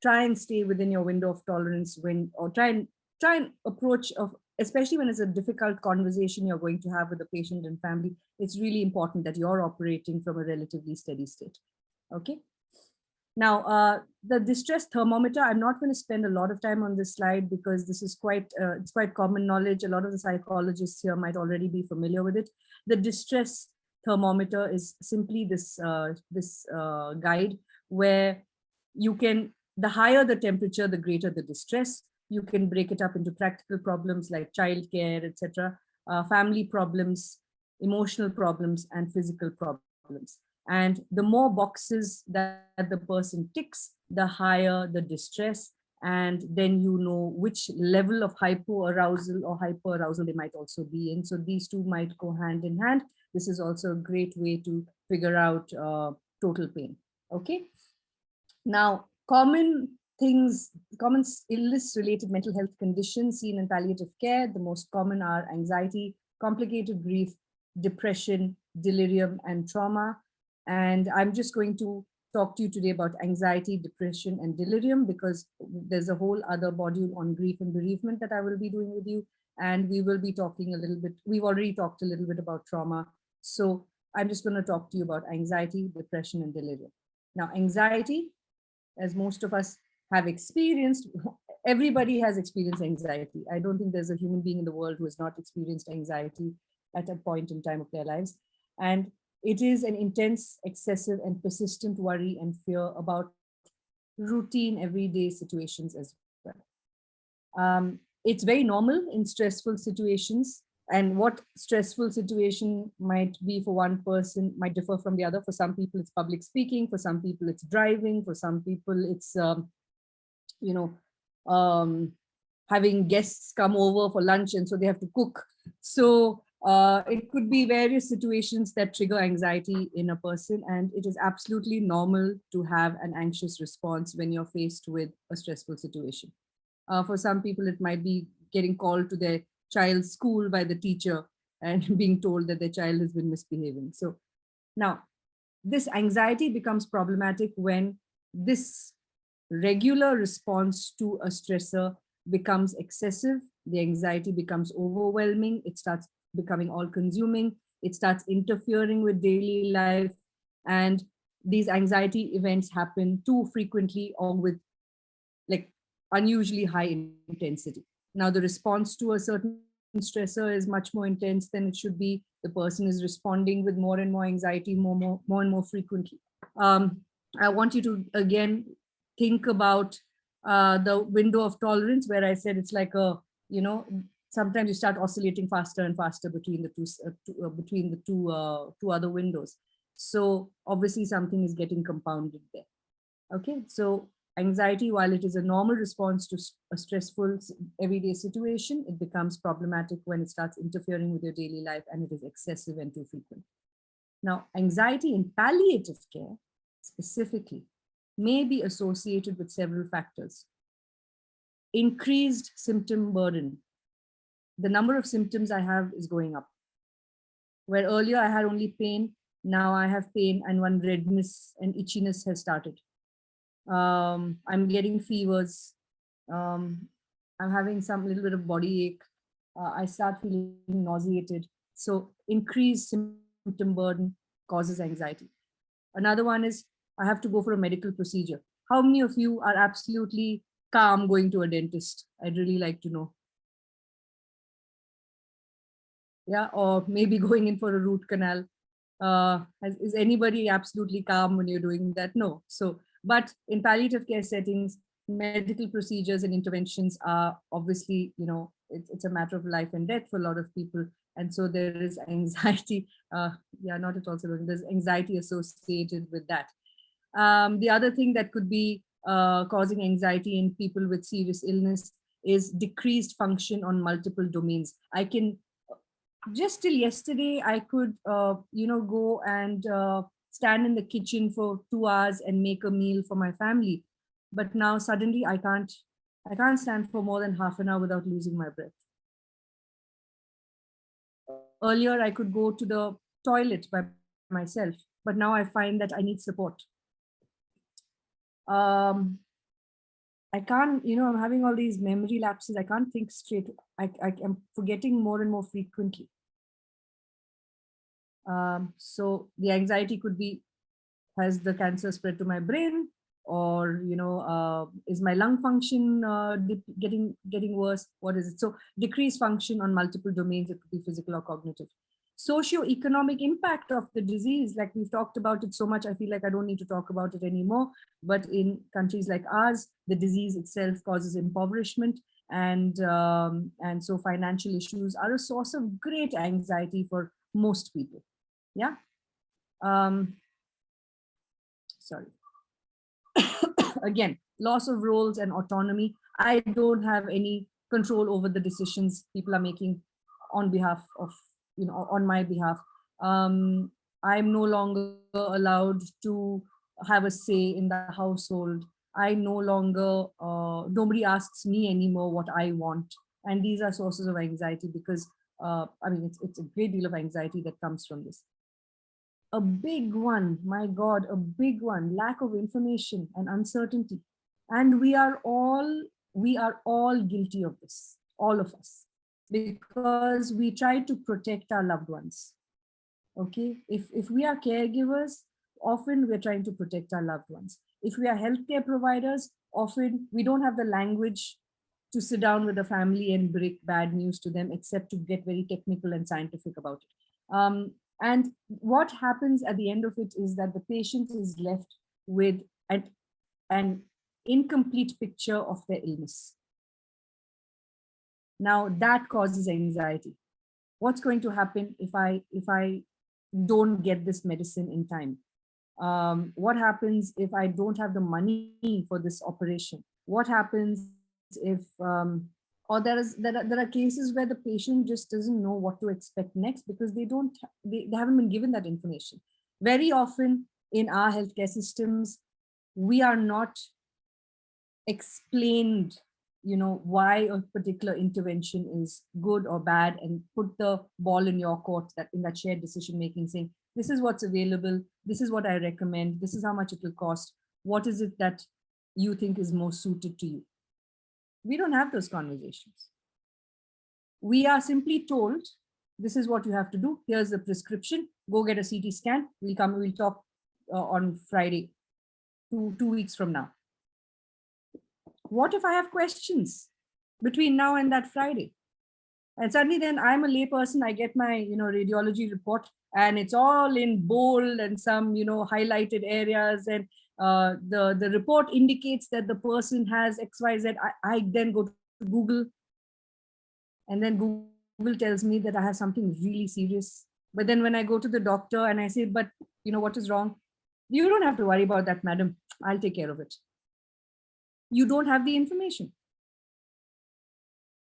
try and stay within your window of tolerance or try and approach of, especially when it's a difficult conversation you're going to have with the patient and family, it's really important that you're operating from a relatively steady state. Okay. Now, the distress thermometer, I'm not going to spend a lot of time on this slide because this is it's quite common knowledge. A lot of the psychologists here might already be familiar with it. The distress thermometer is simply this guide where you can, the higher the temperature, the greater the distress. You can break it up into practical problems like childcare, etc., family problems, emotional problems, and physical problems. And the more boxes that the person ticks, the higher the distress. And then you know which level of hypoarousal or hyperarousal they might also be in. So these two might go hand in hand. This is also a great way to figure out total pain. Okay. Now, common illness-related mental health conditions seen in palliative care, the most common are anxiety, complicated grief, depression, delirium, and trauma. And I'm just going to talk to you today about anxiety, depression, and delirium because there's a whole other module on grief and bereavement that I will be doing with you. And we will be talking a little bit, we've already talked a little bit about trauma. So I'm just going to talk to you about anxiety, depression, and delirium. Now, anxiety, as most of us have experienced, everybody has experienced anxiety. I don't think there's a human being in the world who has not experienced anxiety at a point in time of their lives. And it is an intense, excessive, and persistent worry and fear about routine everyday situations as well. It's very normal in stressful situations, and what stressful situation might be for one person might differ from the other. For some people, it's public speaking. For some people, it's driving. For some people, it's, having guests come over for lunch and so they have to cook. So it could be various situations that trigger anxiety in a person, and it is absolutely normal to have an anxious response when you're faced with a stressful situation. For some people, it might be getting called to their child's school by the teacher and being told that their child has been misbehaving. So now this anxiety becomes problematic when this regular response to a stressor becomes excessive. The anxiety becomes overwhelming. It starts becoming all consuming. It starts interfering with daily life. And these anxiety events happen too frequently or with like unusually high intensity. Now, the response to a certain stressor is much more intense than it should be. The person is responding with more and more anxiety, more and more frequently. I want you to, again, think about the window of tolerance where I said it's like a, sometimes you start oscillating faster and faster between the two other windows. So obviously something is getting compounded there. Okay, so anxiety, while it is a normal response to a stressful everyday situation, it becomes problematic when it starts interfering with your daily life and it is excessive and too frequent. Now, anxiety in palliative care specifically may be associated with several factors. Increased symptom burden. The number of symptoms I have is going up. Where earlier I had only pain, now I have pain and one redness and itchiness has started. I'm getting fevers. I'm having some little bit of body ache. I start feeling nauseated. So increased symptom burden causes anxiety. Another one is I have to go for a medical procedure. How many of you are absolutely calm going to a dentist? I'd really like to know. Yeah, or maybe going in for a root canal. Is anybody absolutely calm when you're doing that? No. So, but in palliative care settings, medical procedures and interventions are obviously, it's a matter of life and death for a lot of people. And so there is anxiety. Yeah, not at all. So there's anxiety associated with that. The other thing that could be causing anxiety in people with serious illness is decreased function on multiple domains. I can, just till yesterday, I could, go and stand in the kitchen for 2 hours and make a meal for my family. But now suddenly I can't stand for more than half an hour without losing my breath. Earlier, I could go to the toilet by myself, but now I find that I need support. I can't, I'm having all these memory lapses. I can't think straight. I am forgetting more and more frequently. So the anxiety could be, has the cancer spread to my brain? or is my lung function getting worse? What is it? So decreased function on multiple domains. It could be physical or cognitive. Socio-economic impact of the disease, like we've talked about it so much, I feel like I don't need to talk about it anymore. But in countries like ours, the disease itself causes impoverishment, and so financial issues are a source of great anxiety for most people. Yeah. Sorry. Again, loss of roles and autonomy. I don't have any control over the decisions people are making on behalf of, on my behalf. I'm no longer allowed to have a say in the household. I no longer, nobody asks me anymore what I want. And these are sources of anxiety because, I mean, it's a great deal of anxiety that comes from this. A big one, my God, a big one, lack of information and uncertainty. And we are all guilty of this, all of us, because we try to protect our loved ones. Okay, if we are caregivers, often we're trying to protect our loved ones. If we are healthcare providers, often we don't have the language to sit down with the family and break bad news to them, except to get very technical and scientific about it. And what happens at the end of it is that the patient is left with an incomplete picture of their illness. Now that causes anxiety. What's going to happen if I don't get this medicine in time? What happens if I don't have the money for this operation? What happens if, or there are cases where the patient just doesn't know what to expect next because they haven't been given that information. Very often in our healthcare systems, we are not explained, why a particular intervention is good or bad, and put the ball in your court, that in that shared decision making, saying, this is what's available, this is what I recommend, this is how much it will cost, what is it that you think is most suited to you. We don't have those conversations. We are simply told, this is what you have to do, here's the prescription, go get a CT scan, we'll talk on Friday, two weeks from now. What if I have questions between now and that Friday? And suddenly then I'm a layperson, I get my radiology report and it's all in bold and some highlighted areas, and the report indicates that the person has XYZ. I then go to Google, and then Google tells me that I have something really serious. But then when I go to the doctor and I say, but what is wrong? You don't have to worry about that, madam, I'll take care of it. You don't have the information.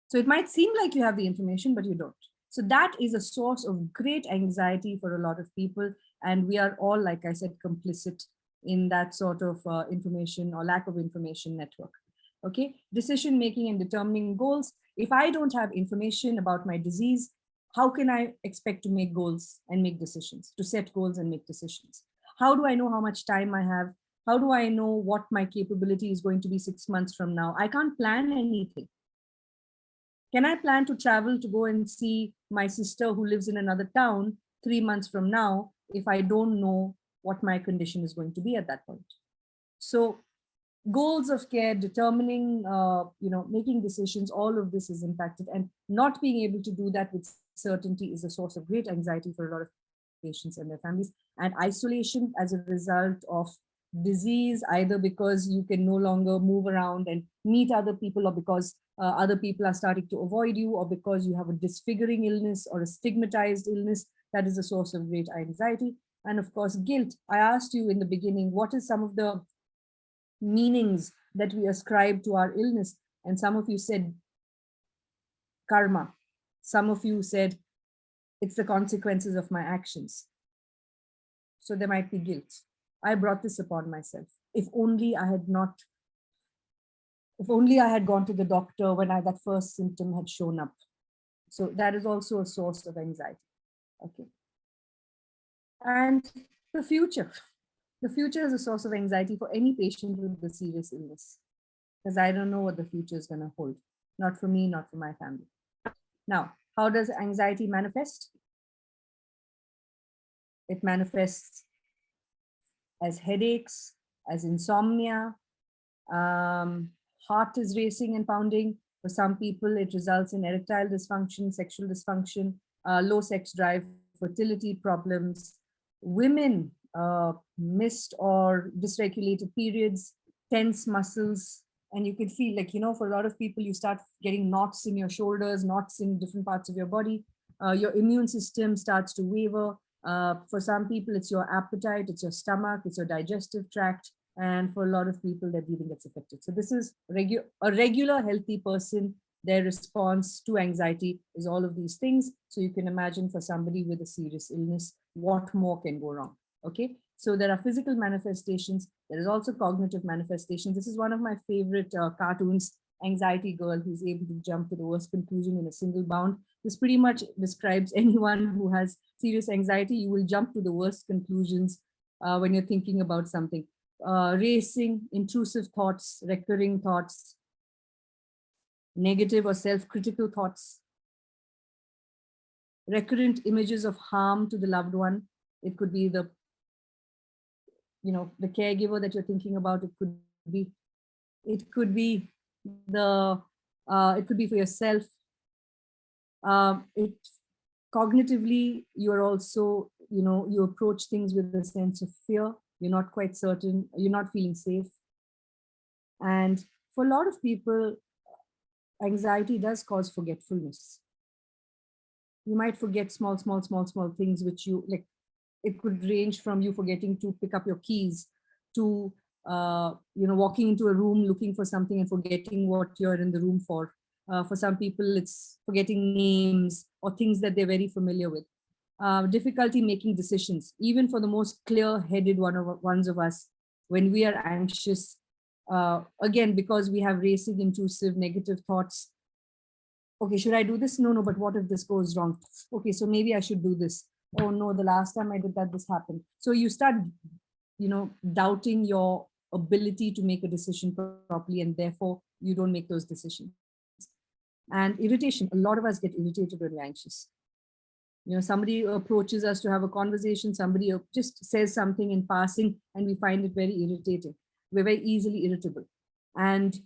So it might seem like you have the information, but you don't. So that is a source of great anxiety for a lot of people. And we are all, like I said, complicit in that sort of information or lack of information network. Okay, decision making and determining goals. If I don't have information about my disease, how can I expect to make goals and make decisions, to set goals and make decisions? How do I know how much time I have? How do I know what my capability is going to be 6 months from now? I can't plan anything. Can I plan to travel to go and see my sister who lives in another town 3 months from now if I don't know what my condition is going to be at that point? So goals of care, determining, making decisions, all of this is impacted, and not being able to do that with certainty is a source of great anxiety for a lot of patients and their families. And isolation as a result of disease, either because you can no longer move around and meet other people, or because other people are starting to avoid you, or because you have a disfiguring illness or a stigmatized illness, that is a source of great anxiety. And of course, guilt. I asked you in the beginning, what is some of the meanings that we ascribe to our illness? And some of you said karma. Some of you said it's the consequences of my actions. So there might be guilt. I brought this upon myself. If only I had gone to the doctor when that first symptom had shown up. So that is also a source of anxiety. Okay. And the future. The future is a source of anxiety for any patient with a serious illness, because I don't know what the future is going to hold. Not for me, not for my family. Now, how does anxiety manifest? It manifests as headaches, as insomnia. Heart is racing and pounding. For some people, it results in erectile dysfunction, sexual dysfunction, low sex drive, fertility problems. Women, missed or dysregulated periods, tense muscles, and you can feel like, for a lot of people, you start getting knots in your shoulders, knots in different parts of your body. Your immune system starts to waver. For some people, it's your appetite, it's your stomach, it's your digestive tract. And for a lot of people, their breathing gets affected. So this is a regular healthy person, their response to anxiety is all of these things. So you can imagine for somebody with a serious illness, what more can go wrong? Okay, so there are physical manifestations. There is also cognitive manifestations. This is one of my favorite cartoons, Anxiety Girl, who's able to jump to the worst conclusion in a single bound. This pretty much describes anyone who has serious anxiety. You will jump to the worst conclusions when you're thinking about something. Racing, intrusive thoughts, recurring thoughts, negative or self-critical thoughts, recurrent images of harm to the loved one. It could be the caregiver that you're thinking about. It could be it could be for yourself. Cognitively, you're also, you approach things with a sense of fear. You're not quite certain, you're not feeling safe. And for a lot of people, anxiety does cause forgetfulness. You might forget small things which you like. It could range from you forgetting to pick up your keys to walking into a room looking for something and forgetting what you're in the room for. For some people, it's forgetting names or things that they're very familiar with. Difficulty making decisions, even for the most clear-headed ones of us, when we are anxious, again, because we have racing, intrusive, negative thoughts. Okay, should I do this? No, but what if this goes wrong? Okay, so maybe I should do this. Oh no, the last time I did that, this happened. So you start, doubting your ability to make a decision properly, and therefore you don't make those decisions. And irritation, a lot of us get irritated when we're anxious. Somebody approaches us to have a conversation, somebody just says something in passing, and we find it very irritating. We're very easily irritable. And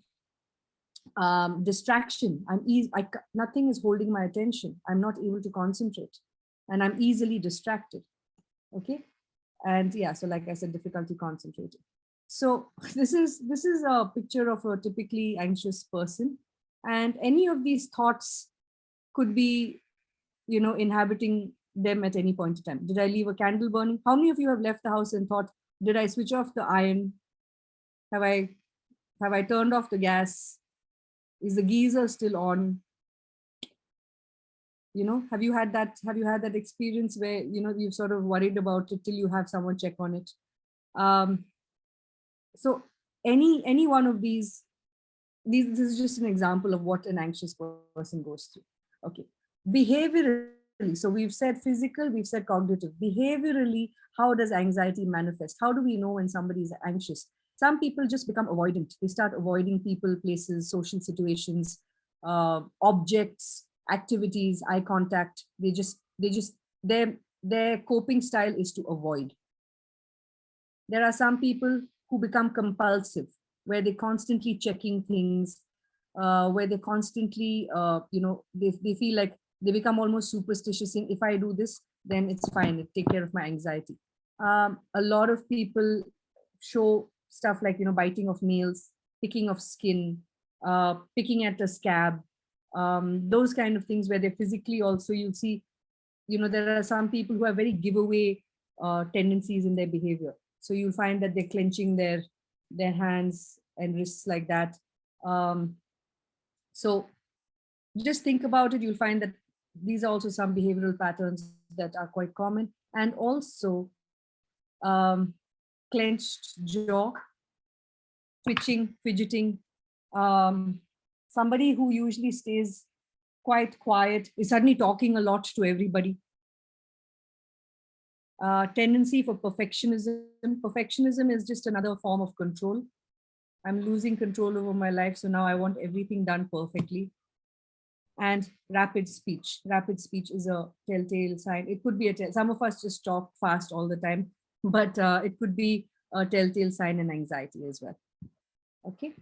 distraction, nothing is holding my attention. I'm not able to concentrate, and I'm easily distracted. Okay. And yeah, so like I said, difficulty concentrating. So this is a picture of a typically anxious person. And any of these thoughts could be, inhabiting them at any point in time. Did I leave a candle burning? How many of you have left the house and thought, did I switch off the iron? Have I turned off the gas? Is the geyser still on? Have you had that experience where, you've sort of worried about it till you have someone check on it? So any one of these, this is just an example of what an anxious person goes through. Okay. Behaviorally, so we've said physical, we've said cognitive. Behaviorally, how does anxiety manifest? How do we know when somebody is anxious? Some people just become avoidant. They start avoiding people, places, social situations, objects, activities, eye contact. Their coping style is to avoid. There are some people who become compulsive, where they're constantly checking things, where they constantly, they feel like they become almost superstitious in, if I do this, then it's fine, it take care of my anxiety. A lot of people show stuff like, biting of nails, picking of skin, picking at a scab, those kind of things where they physically also, you'll see, there are some people who have very giveaway tendencies in their behavior. So you'll find that they're clenching their hands and wrists like that. So just think about it. You'll find that these are also some behavioral patterns that are quite common. And also clenched jaw, twitching, fidgeting. Somebody who usually stays quite quiet is suddenly talking a lot to everybody. Tendency for perfectionism. Perfectionism is just another form of control. I'm losing control over my life, so now I want everything done perfectly. And rapid speech. Rapid speech is a telltale sign. It could be some of us just talk fast all the time, but it could be a telltale sign in anxiety as well. Okay.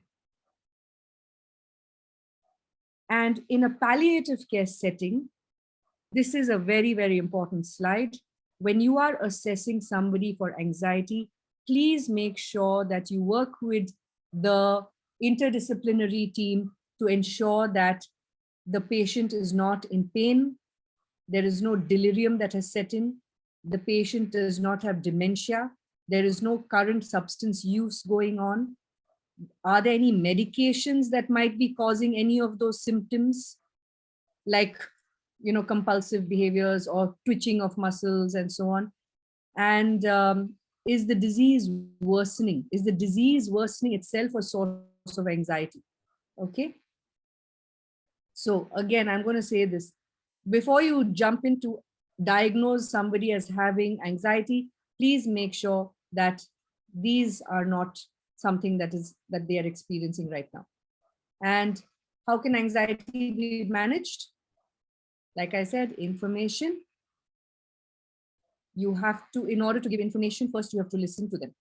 And in a palliative care setting, this is a very, very important slide. When you are assessing somebody for anxiety, please make sure that you work with the interdisciplinary team to ensure that the patient is not in pain, there is no delirium that has set in, the patient does not have dementia, there is no current substance use going on. Are there any medications that might be causing any of those symptoms, like compulsive behaviors or twitching of muscles and so on? And is the disease worsening? Is the disease worsening itself a source of anxiety? Okay. So again, I'm going to say this. Before you jump into diagnose somebody as having anxiety, please make sure that these are not something that they are experiencing right now. And how can anxiety be managed? Like I said, information. You have to, in order to give information, first you have to listen to them.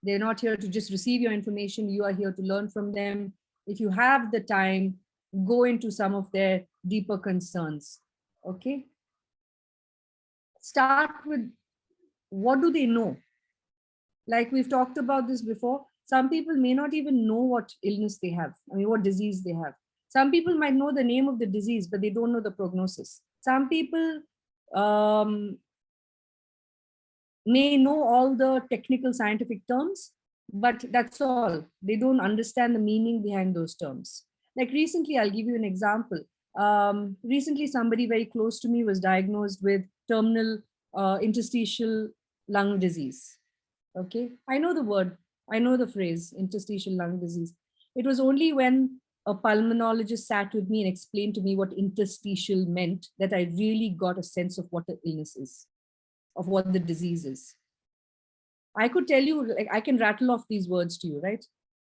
They're not here to just receive your information. You are here to learn from them. If you have the time, go into some of their deeper concerns. Okay. Start with, what do they know? Like we've talked about this before, some people may not even know what illness they have. I mean, what disease they have. Some people might know the name of the disease, but they don't know the prognosis. Some people may know all the technical scientific terms, but that's all. They don't understand the meaning behind those terms. Like recently, I'll give you an example. Recently, somebody very close to me was diagnosed with terminal interstitial lung disease. Okay, I know the word, I know the phrase interstitial lung disease. It was only when a pulmonologist sat with me and explained to me what interstitial meant that I really got a sense of what the illness is, of what the disease is. I could tell you, like, I can rattle off these words to you, right?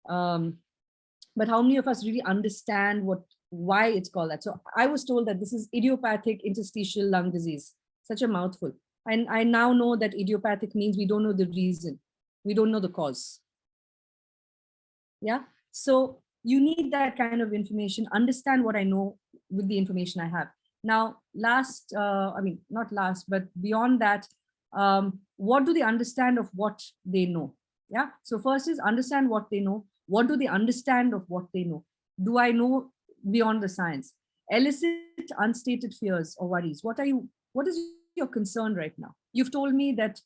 But how many of us really understand why it's called that? So I was told that this is idiopathic interstitial lung disease, such a mouthful. And I now know that idiopathic means we don't know the reason. We don't know the cause. Yeah. So you need that kind of information, understand what I know with the information I have. Now, not last, but beyond that, what do they understand of what they know? Yeah. So first is understand what they know. What do they understand of what they know? Do I know beyond the science? Elicit unstated fears or worries. What is your concern right now? You've told me that,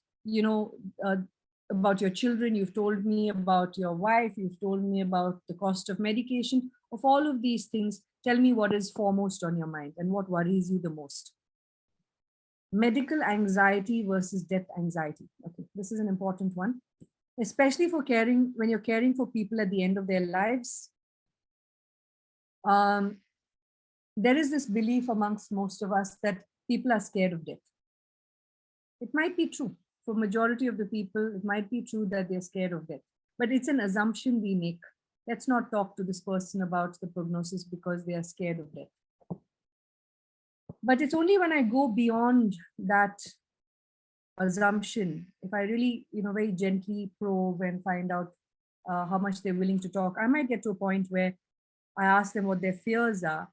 about your children, you've told me about your wife, you've told me about the cost of medication. Of all of these things, tell me what is foremost on your mind and what worries you the most. Medical anxiety versus death anxiety. Okay, this is an important one, especially for caring, when you're caring for people at the end of their lives. There is this belief amongst most of us that people are scared of death. It might be true. For majority of the people, it might be true that they're scared of death, but it's an assumption we make. Let's not talk to this person about the prognosis because they are scared of death. But it's only when I go beyond that assumption, if I really, very gently probe and find out how much they're willing to talk, I might get to a point where I ask them what their fears are.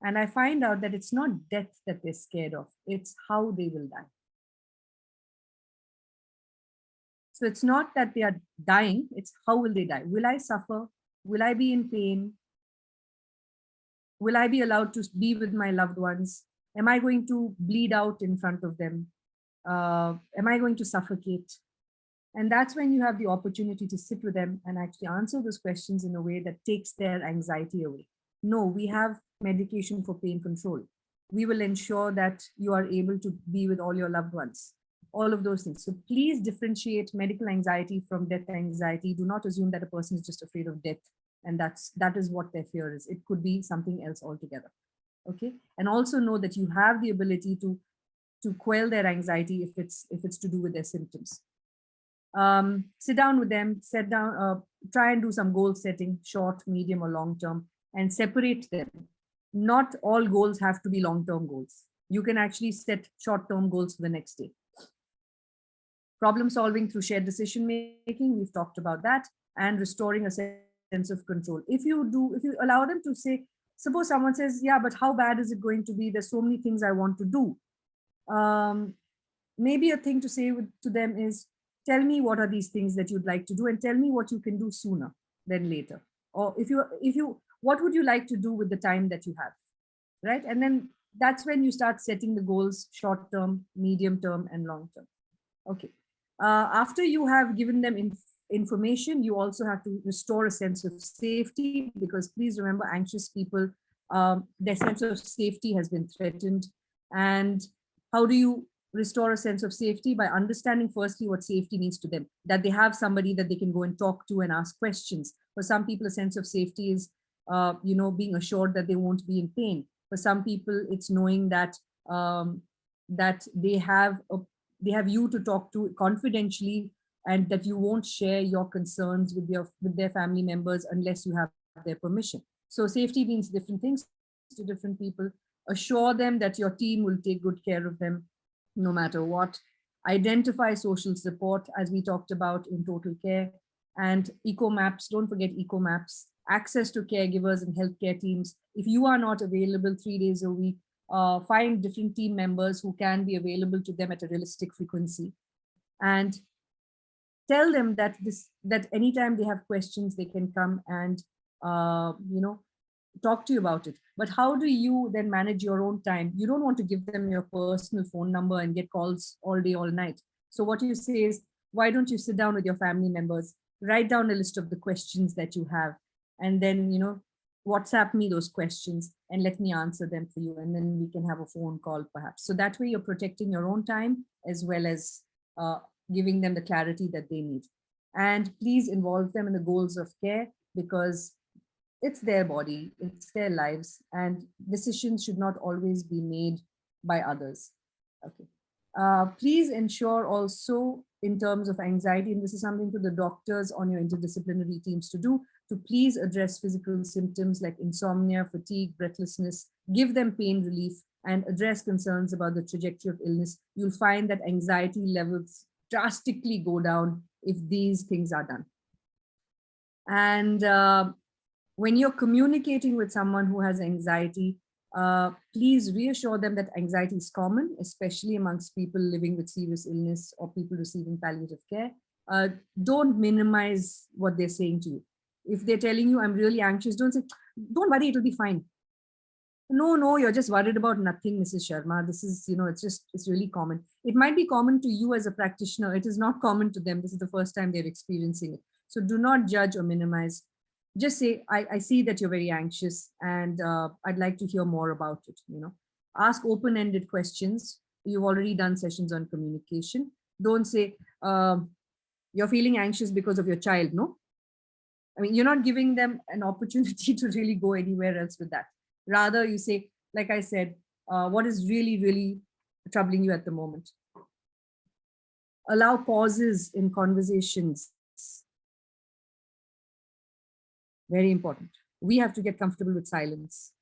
And I find out that it's not death that they're scared of, it's how they will die. So it's not that they are dying, it's how will they die? Will I suffer? Will I be in pain? Will I be allowed to be with my loved ones? Am I going to bleed out in front of them? Am I going to suffocate? And that's when you have the opportunity to sit with them and actually answer those questions in a way that takes their anxiety away. No, we have medication for pain control. We will ensure that you are able to be with all your loved ones. All of those things. So please differentiate medical anxiety from death anxiety. Do not assume that a person is just afraid of death and that is what their fear is. It could be something else altogether. Okay. And also know that you have the ability to quell their anxiety if it's to do with their symptoms. Sit down with them, try and do some goal setting, short, medium, or long term, and separate them. Not all goals have to be long-term goals. You can actually set short-term goals for the next day. Problem solving through shared decision making, we've talked about that, and restoring a sense of control. If you allow them to say, suppose someone says, yeah, but how bad is it going to be? There's so many things I want to do. Maybe a thing to say to them is, tell me what are these things that you'd like to do, and tell me what you can do sooner than later. Or what would you like to do with the time that you have, right? And then that's when you start setting the goals, short term, medium term, and long term. Okay. After you have given them information, you also have to restore a sense of safety, because please remember, anxious people, their sense of safety has been threatened. And how do you restore a sense of safety? By understanding firstly what safety means to them, that they have somebody that they can go and talk to and ask questions. For some people, a sense of safety is being assured that they won't be in pain. For some people, it's knowing that that they have you to talk to confidentially, and that you won't share your concerns with their family members unless you have their permission. So safety means different things to different people. Assure them that your team will take good care of them no matter what. Identify social support, as we talked about in total care. And eco maps, don't forget eco maps. Access to caregivers and healthcare teams. If you are not available 3 days a week, find different team members who can be available to them at a realistic frequency. And tell them that anytime they have questions, they can come and talk to you about it. But how do you then manage your own time? You don't want to give them your personal phone number and get calls all day, all night. So what you say is, why don't you sit down with your family members, write down a list of the questions that you have, and then, WhatsApp me those questions and let me answer them for you. And then we can have a phone call perhaps. So that way you're protecting your own time as well as giving them the clarity that they need. And please involve them in the goals of care, because it's their body, it's their lives, and decisions should not always be made by others. Okay. Please ensure also, in terms of anxiety, and this is something to the doctors on your interdisciplinary teams to do, to please address physical symptoms like insomnia, fatigue, breathlessness, give them pain relief, and address concerns about the trajectory of illness. You'll find that anxiety levels drastically go down if these things are done. And when you're communicating with someone who has anxiety, please reassure them that anxiety is common, especially amongst people living with serious illness or people receiving palliative care. Don't minimize what they're saying to you. If they're telling you, I'm really anxious, don't say, don't worry, it'll be fine. No, you're just worried about nothing, Mrs. Sharma. This is, it's really common. It might be common to you as a practitioner. It is not common to them. This is the first time they're experiencing it. So do not judge or minimize. Just say, I see that you're very anxious, and I'd like to hear more about it. Ask open-ended questions. You've already done sessions on communication. Don't say, you're feeling anxious because of your child, no? I mean, you're not giving them an opportunity to really go anywhere else with that. Rather, you say, like I said, what is really, really troubling you at the moment? Allow pauses in conversations. Very important. We have to get comfortable with silence.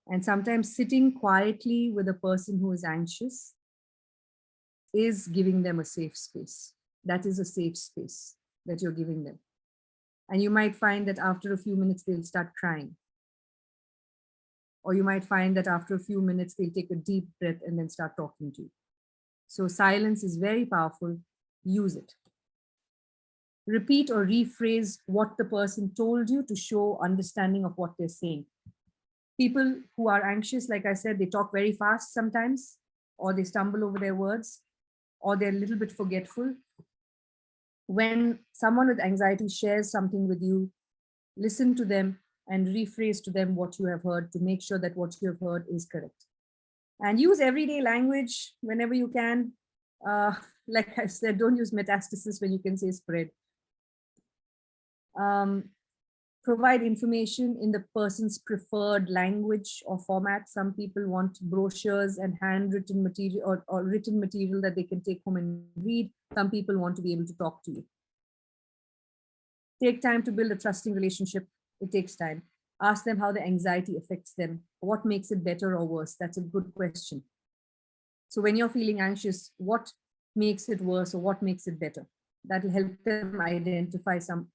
And sometimes sitting quietly with a person who is anxious is giving them a safe space. That is a safe space that you're giving them. And you might find that after a few minutes, they'll start crying. Or you might find that after a few minutes, they'll take a deep breath and then start talking to you. So silence is very powerful. Use it. Repeat or rephrase what the person told you to show understanding of what they're saying. People who are anxious, like I said, they talk very fast sometimes, or they stumble over their words, or they're a little bit forgetful. When someone with anxiety shares something with you, listen to them and rephrase to them what you have heard to make sure that what you have heard is correct. And use everyday language whenever you can. Like I said, don't use metastasis when you can say spread. Provide information in the person's preferred language or format. Some people want brochures and handwritten material or written material that they can take home and read. Some people want to be able to talk to you. Take time to build a trusting relationship. It takes time. Ask them how the anxiety affects them. What makes it better or worse? That's a good question. So when you're feeling anxious, what makes it worse or what makes it better. That will help them identify some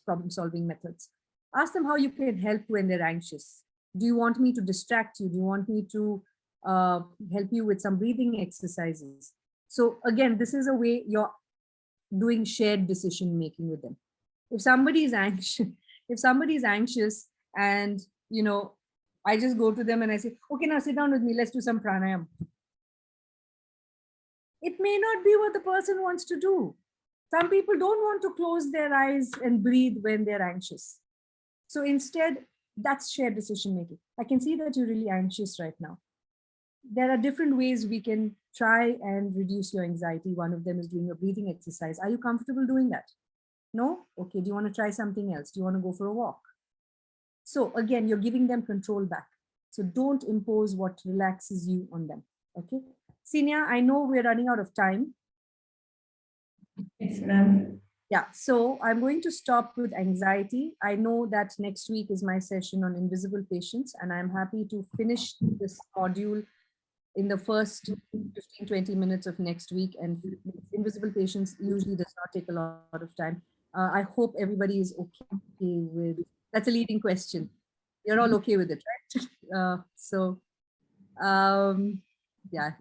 problem-solving methods. Ask them how you can help when they're anxious. Do you want me to distract you? Do you want me to help you with some breathing exercises? So again, this is a way you're doing shared decision making with them. If somebody is anxious, and I just go to them and I say, okay, now sit down with me, let's do some pranayam. It may not be what the person wants to do. Some people don't want to close their eyes and breathe when they're anxious. So instead, that's shared decision making. I can see that you're really anxious right now. There are different ways we can try and reduce your anxiety. One of them is doing a breathing exercise. Are you comfortable doing that? No? Okay, do you want to try something else? Do you want to go for a walk? So again, you're giving them control back. So don't impose what relaxes you on them. Okay. Senior, I know we're running out of time. Yes, ma'am. Yeah, so I'm going to stop with anxiety. I know that next week is my session on invisible patients, and I'm happy to finish this module in the first 15-20 minutes of next week. And invisible patients usually does not take a lot of time. I hope everybody is okay with, that's a leading question. You're all okay with it, right? Yeah,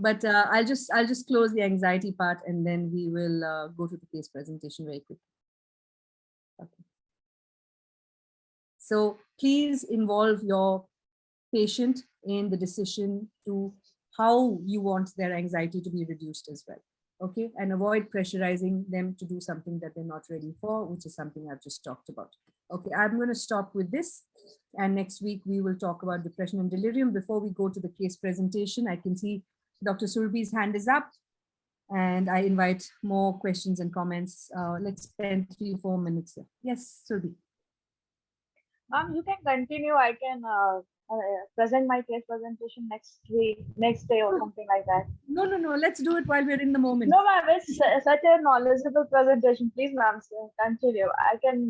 but I'll just close the anxiety part, and then we will go to the case presentation very quick. Okay. So please involve your patient in the decision to how you want their anxiety to be reduced as well. Okay, and avoid pressurizing them to do something that they're not ready for, which is something I've just talked about. Okay, I'm going to stop with this, and next week we will talk about depression and delirium. Before we go to the case presentation, I can see Dr. Surbi's hand is up, and I invite more questions and comments. Let's spend 3-4 minutes here. Yes, Surbi. Ma'am, you can continue. I can present my case presentation next day or something like that. No. Let's do it while we're in the moment. No, ma'am, it's such a knowledgeable presentation. Please, ma'am, continue. I can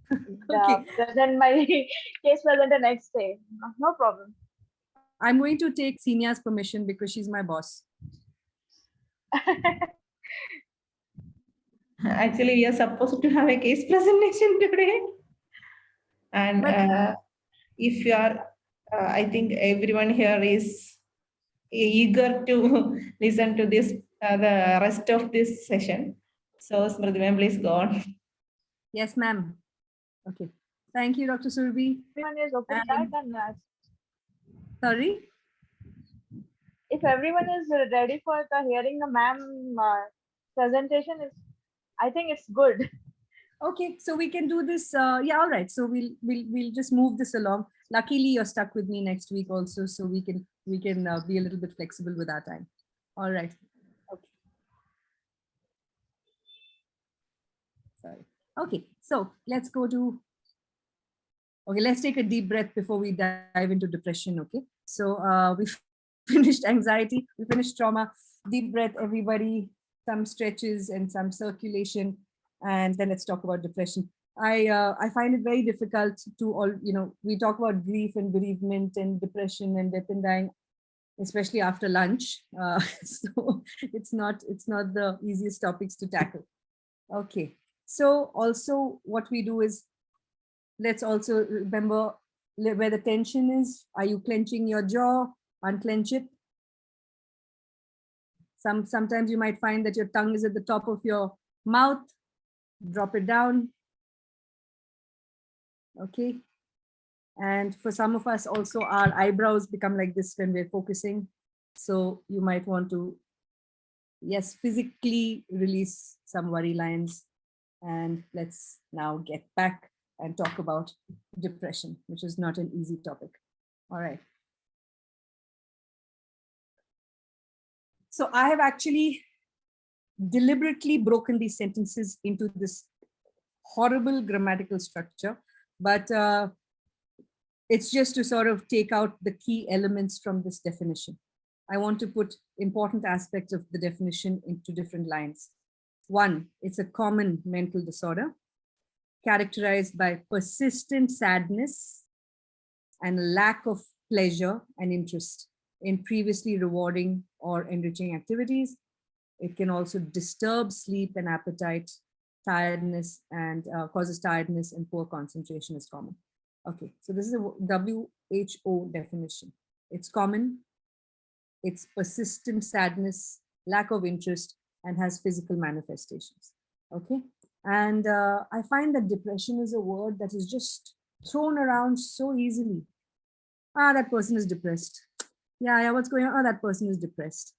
Okay. present my case present the next day. No problem. I'm going to take Senia's permission because she's my boss. Actually, we are supposed to have a case presentation today. And if you are, I think everyone here is eager to listen to this, the rest of this session. So, Smriti ma'am, please go on. Yes, ma'am. Okay. Thank you, Dr. Surbi. Everyone is okay with that, then Sorry? if everyone is ready for hearing the ma'am presentation, I think it's good. Okay, so we can do this. Yeah, all right. So we'll just move this along. Luckily, you're stuck with me next week also, so we can be a little bit flexible with our time. All right. Okay. Sorry. Okay, so let's go to. Okay, let's take a deep breath before we dive into depression. Okay, so we finished anxiety, we finished trauma. Deep breath, everybody. Some stretches and some circulation, and then let's talk about depression. I find it very difficult to we talk about grief and bereavement and depression and death and dying, especially after lunch. So it's not the easiest topics to tackle. Okay, so also what we do is, let's also remember where the tension is. Are you clenching your jaw? Unclench it. Sometimes you might find that your tongue is at the top of your mouth. Drop it down. Okay. And for some of us also, our eyebrows become like this when we're focusing. So you might want to, yes, physically release some worry lines. And let's now get back and talk about depression, which is not an easy topic. All right. So I have actually deliberately broken these sentences into this horrible grammatical structure, but it's just to sort of take out the key elements from this definition. I want to put important aspects of the definition into different lines. One, it's a common mental disorder characterized by persistent sadness and lack of pleasure and interest in previously rewarding or enriching activities. It can also disturb sleep and appetite, tiredness, and causes tiredness and poor concentration is common. Okay, so this is a WHO definition. It's common, it's persistent sadness, lack of interest, and has physical manifestations. Okay, and I find that depression is a word that is just thrown around so easily. Ah, that person is depressed. Yeah, what's going on? Oh, that person is depressed.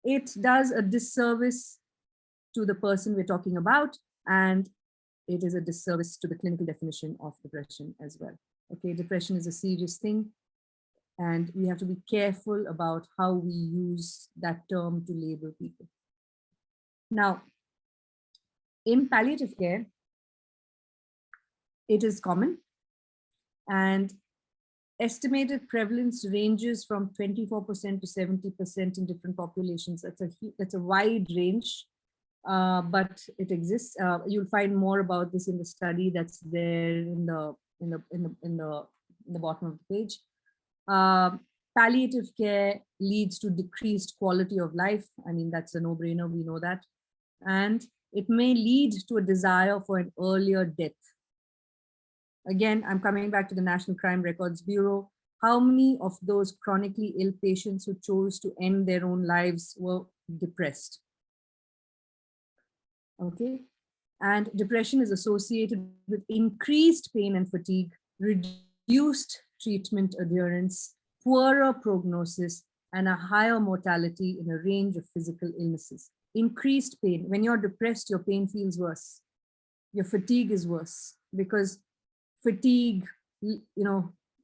It does a disservice to the person we're talking about, and it is a disservice to the clinical definition of depression as well. Okay, depression is a serious thing, and we have to be careful about how we use that term to label people. Now, in palliative care, it is common, and estimated prevalence ranges from 24% to 70% in different populations. That's a wide range, but it exists. You'll find more about this in the study that's there in the bottom of the page. Palliative care leads to decreased quality of life. I mean, that's a no-brainer, we know that. And it may lead to a desire for an earlier death. Again, I'm coming back to the National Crime Records Bureau. How many of those chronically ill patients who chose to end their own lives were depressed? Okay, and depression is associated with increased pain and fatigue, reduced treatment adherence, poorer prognosis, and a higher mortality in a range of physical illnesses. Increased pain. When you're depressed, your pain feels worse. Your fatigue is worse, because fatigue,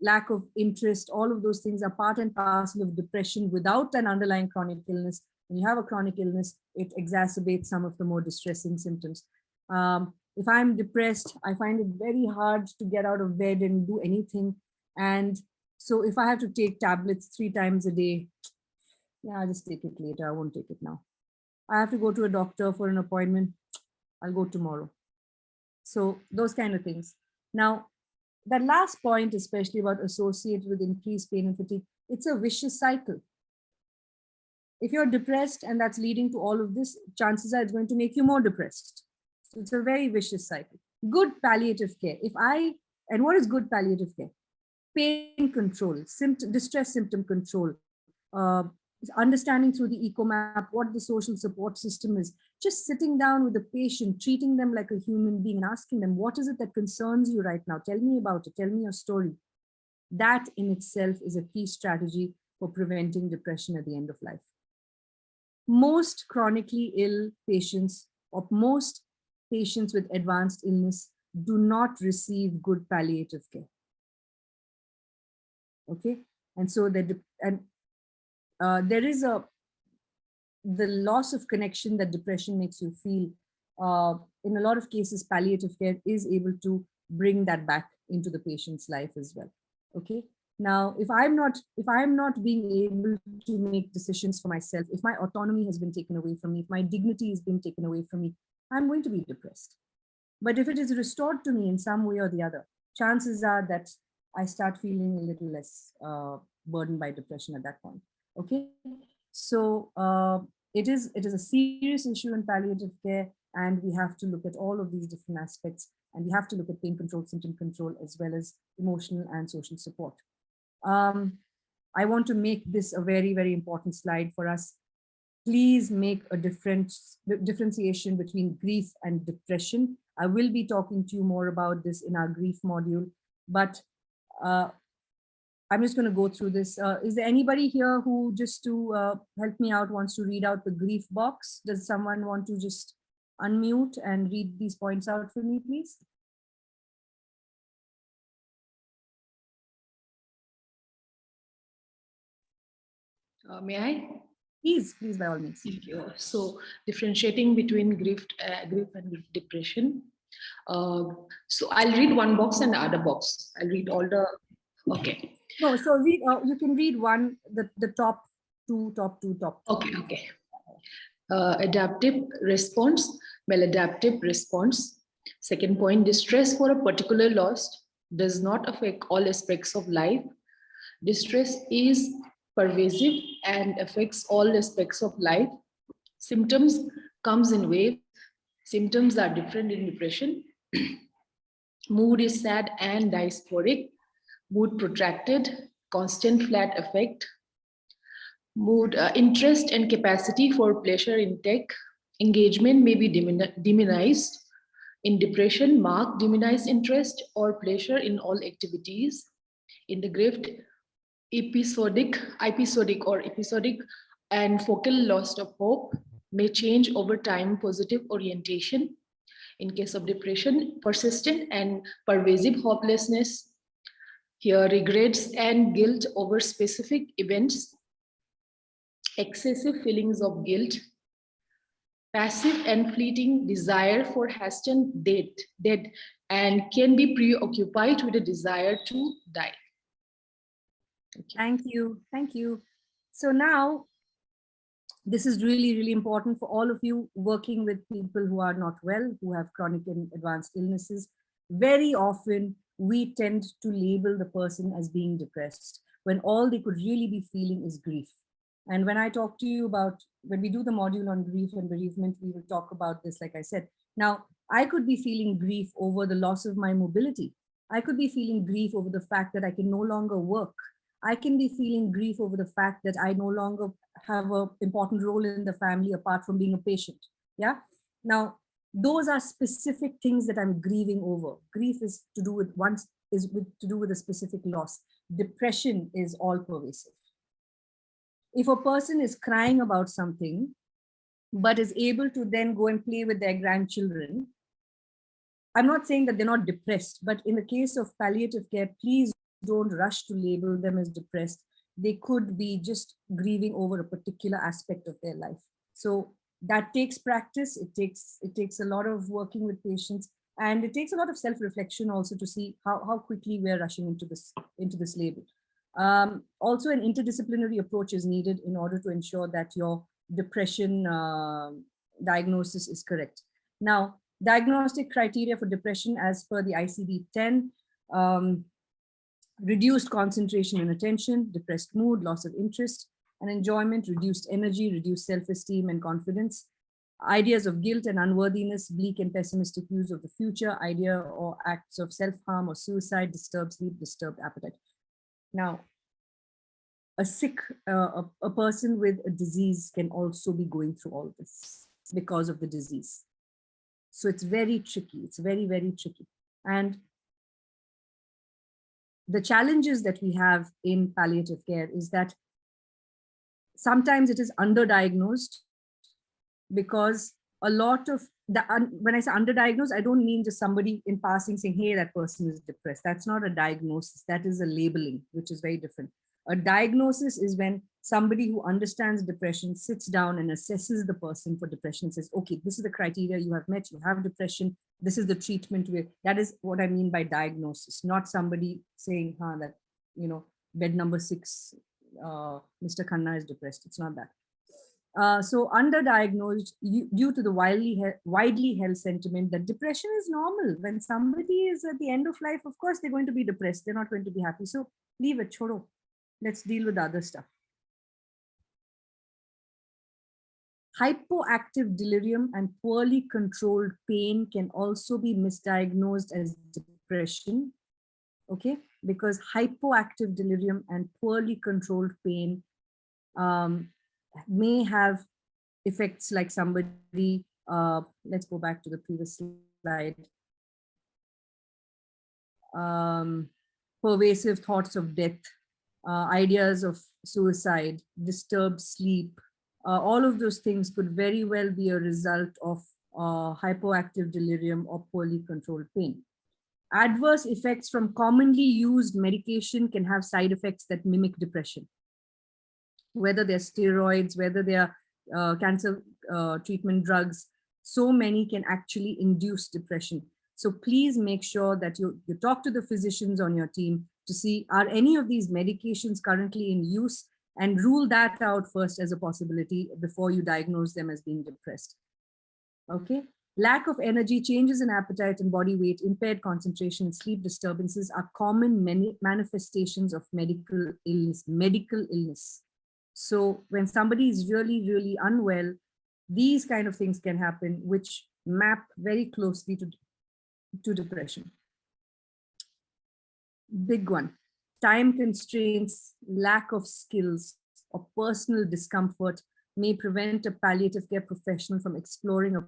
lack of interest, all of those things are part and parcel of depression without an underlying chronic illness. When you have a chronic illness, it exacerbates some of the more distressing symptoms. If I'm depressed, I find it very hard to get out of bed and do anything. And so if I have to take tablets 3 times a day, yeah, I'll just take it later. I won't take it now. I have to go to a doctor for an appointment, I'll go tomorrow. So those kind of things. Now, that last point, especially about associated with increased pain and fatigue, it's a vicious cycle. If you're depressed and that's leading to all of this, chances are it's going to make you more depressed. So it's a very vicious cycle. Good palliative care. And what is good palliative care? Pain control, distress symptom control, understanding through the eco map what the social support system is, just sitting down with the patient, treating them like a human being and asking them, what is it that concerns you right now? Tell me about it. Tell me your story. That in itself is a key strategy for preventing depression at the end of life. Most chronically ill patients, or most patients with advanced illness, do not receive good palliative care. Okay, and so there is the loss of connection that depression makes you feel. In a lot of cases, palliative care is able to bring that back into the patient's life as well. Okay, now if I'm not being able to make decisions for myself, if my autonomy has been taken away from me, if my dignity has been taken away from me, I'm going to be depressed. But if it is restored to me in some way or the other, chances are that I start feeling a little less burdened by depression at that point. Okay, so it is a serious issue in palliative care, and we have to look at all of these different aspects, and we have to look at pain control, symptom control, as well as emotional and social support. I want to make this a very, very important slide for us. Please make a differentiation between grief and depression. I will be talking to you more about this in our grief module, but I'm just going to go through this. Is there anybody here who, just to help me out, wants to read out the grief box? Does someone want to just unmute and read these points out for me, please? May I? Please, by all means. Thank you. So differentiating between grief and depression. So I'll read one box and the other box. I'll read all the, okay. No, so read, you can read one, the top two. Okay. Adaptive response, maladaptive response. Second point, distress for a particular loss does not affect all aspects of life. Distress is pervasive and affects all aspects of life. Symptoms comes in waves. Symptoms are different in depression. Mood is sad and dysphoric. Mood protracted, constant flat affect. Mood interest and capacity for pleasure intake. Engagement may be diminished. In depression, marked diminished interest or pleasure in all activities. In the grief, episodic and focal loss of hope may change over time, positive orientation. In case of depression, persistent and pervasive hopelessness. Here, regrets and guilt over specific events, excessive feelings of guilt, passive and fleeting desire for hastened death, and can be preoccupied with a desire to die. Thank you. Thank you. So now, this is really, really important for all of you working with people who are not well, who have chronic and advanced illnesses. Very often, we tend to label the person as being depressed when all they could really be feeling is grief. And when I talk to you about, when we do the module on grief and bereavement, we will talk about this, like I said. Now, I could be feeling grief over the loss of my mobility. I could be feeling grief over the fact that I can no longer work. I can be feeling grief over the fact that I no longer have an important role in the family apart from being a patient. Yeah. Now, those are specific things that I'm grieving over. Grief is to do with a specific loss. Depression is all pervasive. If a person is crying about something, but is able to then go and play with their grandchildren, I'm not saying that they're not depressed, but in the case of palliative care, please don't rush to label them as depressed. They could be just grieving over a particular aspect of their life. So that takes practice. It takes a lot of working with patients, and it takes a lot of self-reflection also to see how quickly we're rushing into this label. Also, an interdisciplinary approach is needed in order to ensure that your depression diagnosis is correct. Now, diagnostic criteria for depression as per the ICD-10, reduced concentration and attention, depressed mood, loss of interest and enjoyment, reduced energy, reduced self-esteem and confidence, ideas of guilt and unworthiness, bleak and pessimistic views of the future, idea or acts of self-harm or suicide, disturbed sleep, disturbed appetite. Now, a person with a disease can also be going through all this because of the disease. So it's very tricky. It's very, very tricky. And the challenges that we have in palliative care is that sometimes it is underdiagnosed, because a lot of when I say underdiagnosed, I don't mean just somebody in passing saying, hey, that person is depressed. That's not a diagnosis. That is a labeling, which is very different. A diagnosis is when somebody who understands depression sits down and assesses the person for depression and says, okay, this is the criteria you have met, you have depression, this is the treatment. That is what I mean by diagnosis, not somebody saying, that, bed number 6, Mr. Khanna is depressed. It's not that. So underdiagnosed due to the widely held sentiment that depression is normal. When somebody is at the end of life, of course, they're going to be depressed. They're not going to be happy. So leave it, chodo. Let's deal with the other stuff. Hypoactive delirium and poorly controlled pain can also be misdiagnosed as depression. Okay, because hypoactive delirium and poorly controlled pain may have effects like somebody, let's go back to the previous slide. Pervasive thoughts of death, ideas of suicide, disturbed sleep, all of those things could very well be a result of hypoactive delirium or poorly controlled pain. Adverse effects from commonly used medication can have side effects that mimic depression. Whether they're steroids, whether they're cancer treatment drugs, so many can actually induce depression. So please make sure that you talk to the physicians on your team to see, are any of these medications currently in use, and rule that out first as a possibility before you diagnose them as being depressed. Okay. Lack of energy, changes in appetite and body weight, impaired concentration, sleep disturbances are common manifestations of medical illness. So when somebody is really, really unwell, These kind of things can happen, which map very closely to depression. Big one, time constraints, lack of skills, or personal discomfort may prevent a palliative care professional from exploring a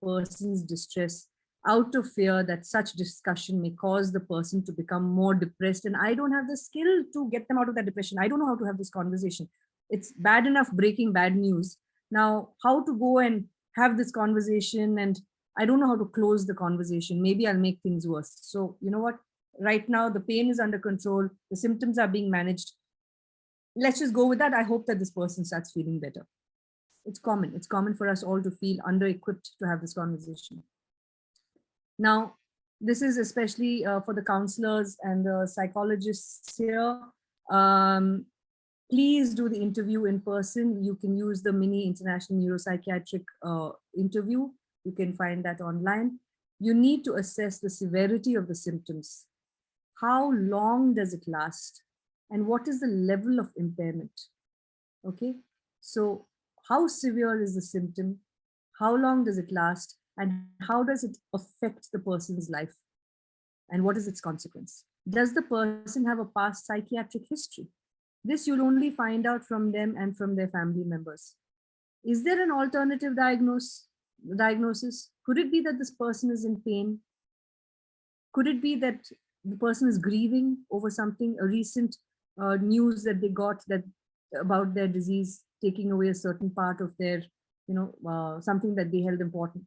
person's distress out of fear that such discussion may cause the person to become more depressed. And I don't have the skill to get them out of that depression. I don't know how to have this conversation. It's bad enough breaking bad news. Now, how to go and have this conversation, and I don't know how to close the conversation. Maybe I'll make things worse. So you know what? Right now, the pain is under control. The symptoms are being managed. Let's just go with that. I hope that this person starts feeling better. It's common. It's common for us all to feel under-equipped to have this conversation. Now, this is especially for the counselors and the psychologists here. Please do the interview in person. You can use the mini international neuropsychiatric interview. You can find that online. You need to assess the severity of the symptoms. How long does it last? And what is the level of impairment? Okay, so how severe is the symptom? How long does it last? And how does it affect the person's life? And what is its consequence? Does the person have a past psychiatric history? This you'll only find out from them and from their family members. Is there an alternative diagnosis? Could it be that this person is in pain? Could it be that the person is grieving over something, a recent news that they got that about their disease, taking away a certain part of their, something that they held important.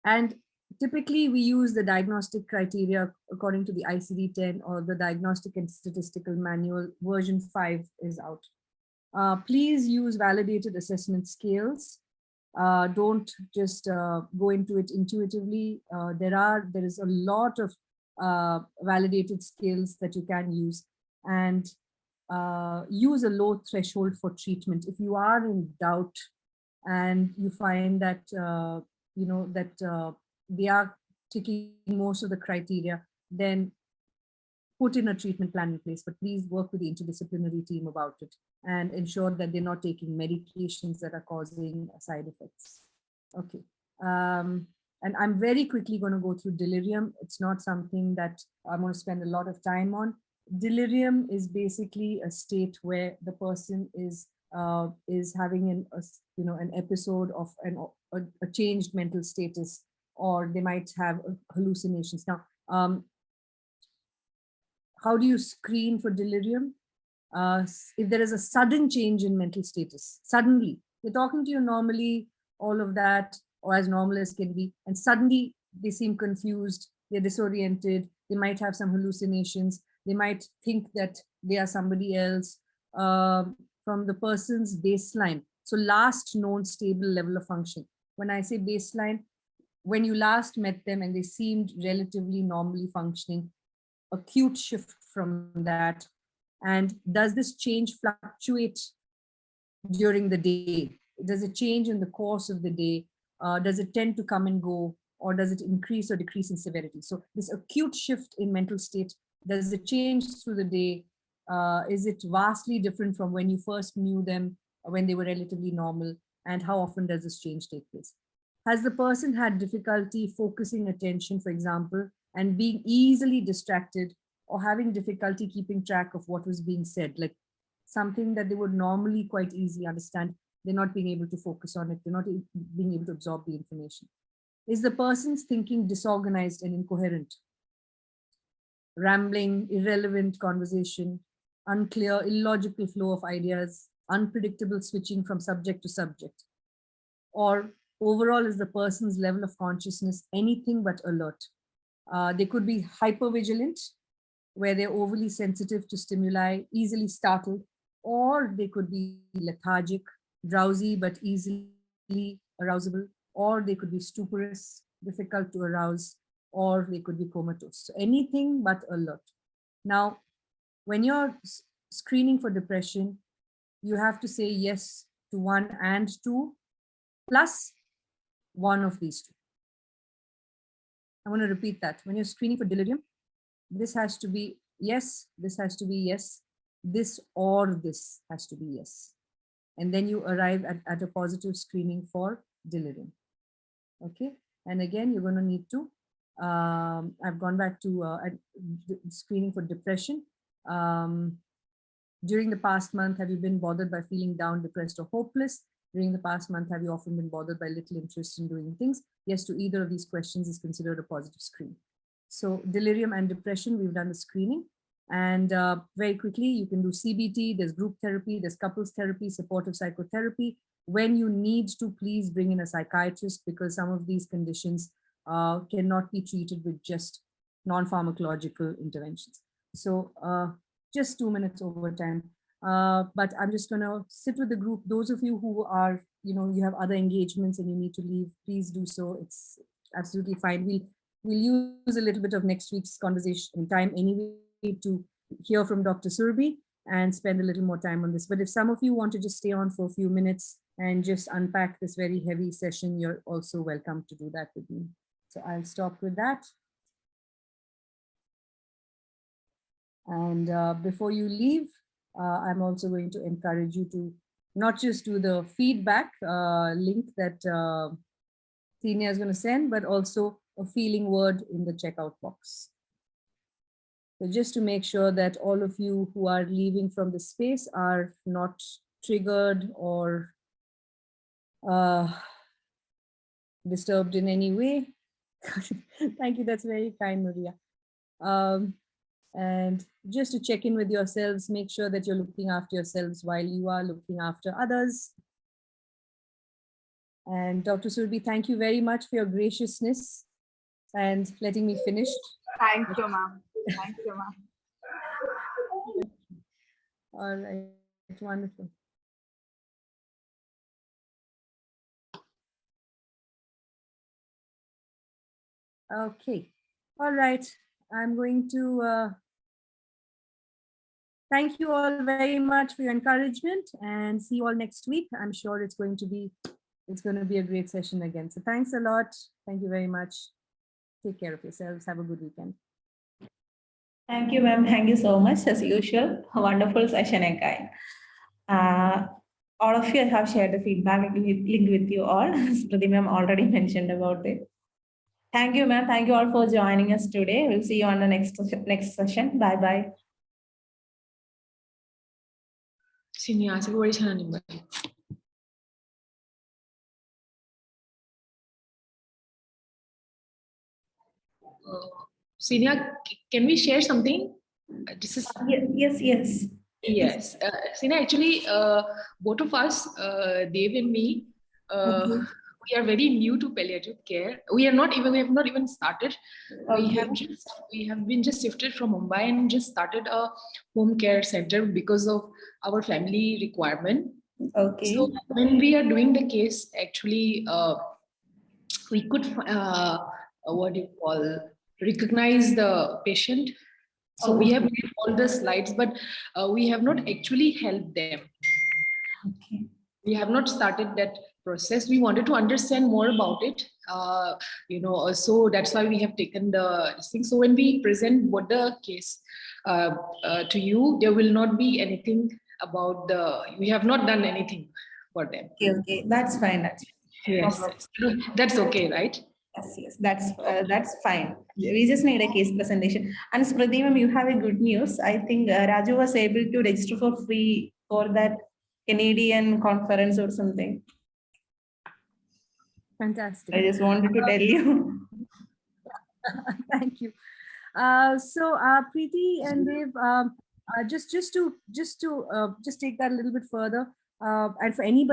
And typically we use the diagnostic criteria according to the ICD-10 or the Diagnostic and Statistical Manual, version 5 is out. Please use validated assessment scales. Don't just go into it intuitively. There is a lot of validated scales that you can use, and use a low threshold for treatment. If you are in doubt and you find that they are ticking most of the criteria, then put in a treatment plan in place, but please work with the interdisciplinary team about it and ensure that they're not taking medications that are causing side effects. Okay. And I'm very quickly going to go through delirium. It's not something that I'm going to spend a lot of time on. Delirium is basically a state where the person is having an episode of a changed mental status, or they might have hallucinations. Now, how do you screen for delirium? If there is a sudden change in mental status, suddenly they're talking to you normally, all of that, or as normal as can be, and suddenly they seem confused, they're disoriented, they might have some hallucinations, they might think that they are somebody else, from the person's baseline. So last known stable level of function. When I say baseline, when you last met them and they seemed relatively normally functioning, acute shift from that. And does this change fluctuate during the day? Does it change in the course of the day? Does it tend to come and go, or does it increase or decrease in severity? So this acute shift in mental state, does it change through the day? Is it vastly different from when you first knew them, when they were relatively normal? And how often does this change take place? Has the person had difficulty focusing attention, for example, and being easily distracted, or having difficulty keeping track of what was being said, like something that they would normally quite easily understand, they're not being able to focus on it, they're not being able to absorb the information? Is the person's thinking disorganized and incoherent? Rambling, irrelevant conversation, unclear, illogical flow of ideas, unpredictable switching from subject to subject? Or overall, is the person's level of consciousness anything but alert? They could be hypervigilant, where they're overly sensitive to stimuli, easily startled, or they could be lethargic, drowsy, but easily arousable, or they could be stuporous, difficult to arouse, or they could be comatose. So anything but alert. Now, when you're screening for depression, you have to say yes to 1 and 2, plus one of these 2. I want to repeat that. When you're screening for delirium, this has to be yes, this has to be yes, this or this has to be yes. and then you arrive at a positive screening for delirium. Okay, and again, you're going to need to, I've gone back to screening for depression. During the past month, have you been bothered by feeling down, depressed, or hopeless? During the past month, have you often been bothered by little interest in doing things? Yes to either of these questions is considered a positive screen. So delirium and depression, we've done the screening. And very quickly, you can do CBT, there's group therapy, there's couples therapy, supportive psychotherapy. When you need to, please bring in a psychiatrist, because some of these conditions cannot be treated with just non-pharmacological interventions. So just 2 minutes over time. But I'm just going to sit with the group. Those of you who are, you have other engagements and you need to leave, please do so. It's absolutely fine. We'll use a little bit of next week's conversation time anyway to hear from Dr. Surbi and spend a little more time on this. But if some of you want to just stay on for a few minutes and just unpack this very heavy session, you're also welcome to do that with me. So I'll stop with that. And before you leave, I'm also going to encourage you to not just do the feedback link that Tina is going to send, but also a feeling word in the checkout box. So just to make sure that all of you who are leaving from the space are not triggered or disturbed in any way. Thank you. That's very kind, Maria. And just to check in with yourselves, make sure that you're looking after yourselves while you are looking after others. And Dr. Surbi, thank you very much for your graciousness and letting me finish. Thank you, ma'am. Thank you, ma'am. All right, wonderful. Okay, all right. I'm going to thank you all very much for your encouragement and see you all next week. I'm sure it's going to be a great session again. So thanks a lot. Thank you very much. Take care of yourselves. Have a good weekend. Thank you, ma'am. Thank you so much. As usual, a wonderful session again. All of you have shared the feedback link with you all. Smriti ma'am already mentioned about it. Thank you, ma'am. Thank you all for joining us today. We'll see you on the next session. Bye-bye. Senior, can we share something? This is Yes. Yes, Sina, actually, both of us, Dev and me, Okay. we are very new to palliative care. We have not even started. Okay. We have been just shifted from Mumbai and just started a home care center because of our family requirement. Okay. So when we are doing the case, actually, we could recognize the patient. So we have made all the slides, but we have not actually helped them. Okay. We have not started that process. We wanted to understand more about it, so that's why we have taken this thing. So when we present what the case to you, there will not be anything about we have not done anything for them. Okay. That's fine. Yes, that's okay, right? Yes, that's fine. We just need a case presentation. And Smriti ma'am, you have a good news. I think Raju was able to register for free for that Canadian conference or something. Fantastic. I just wanted to tell you. Thank you. So Preeti and Dev, just to take that a little bit further, and for anybody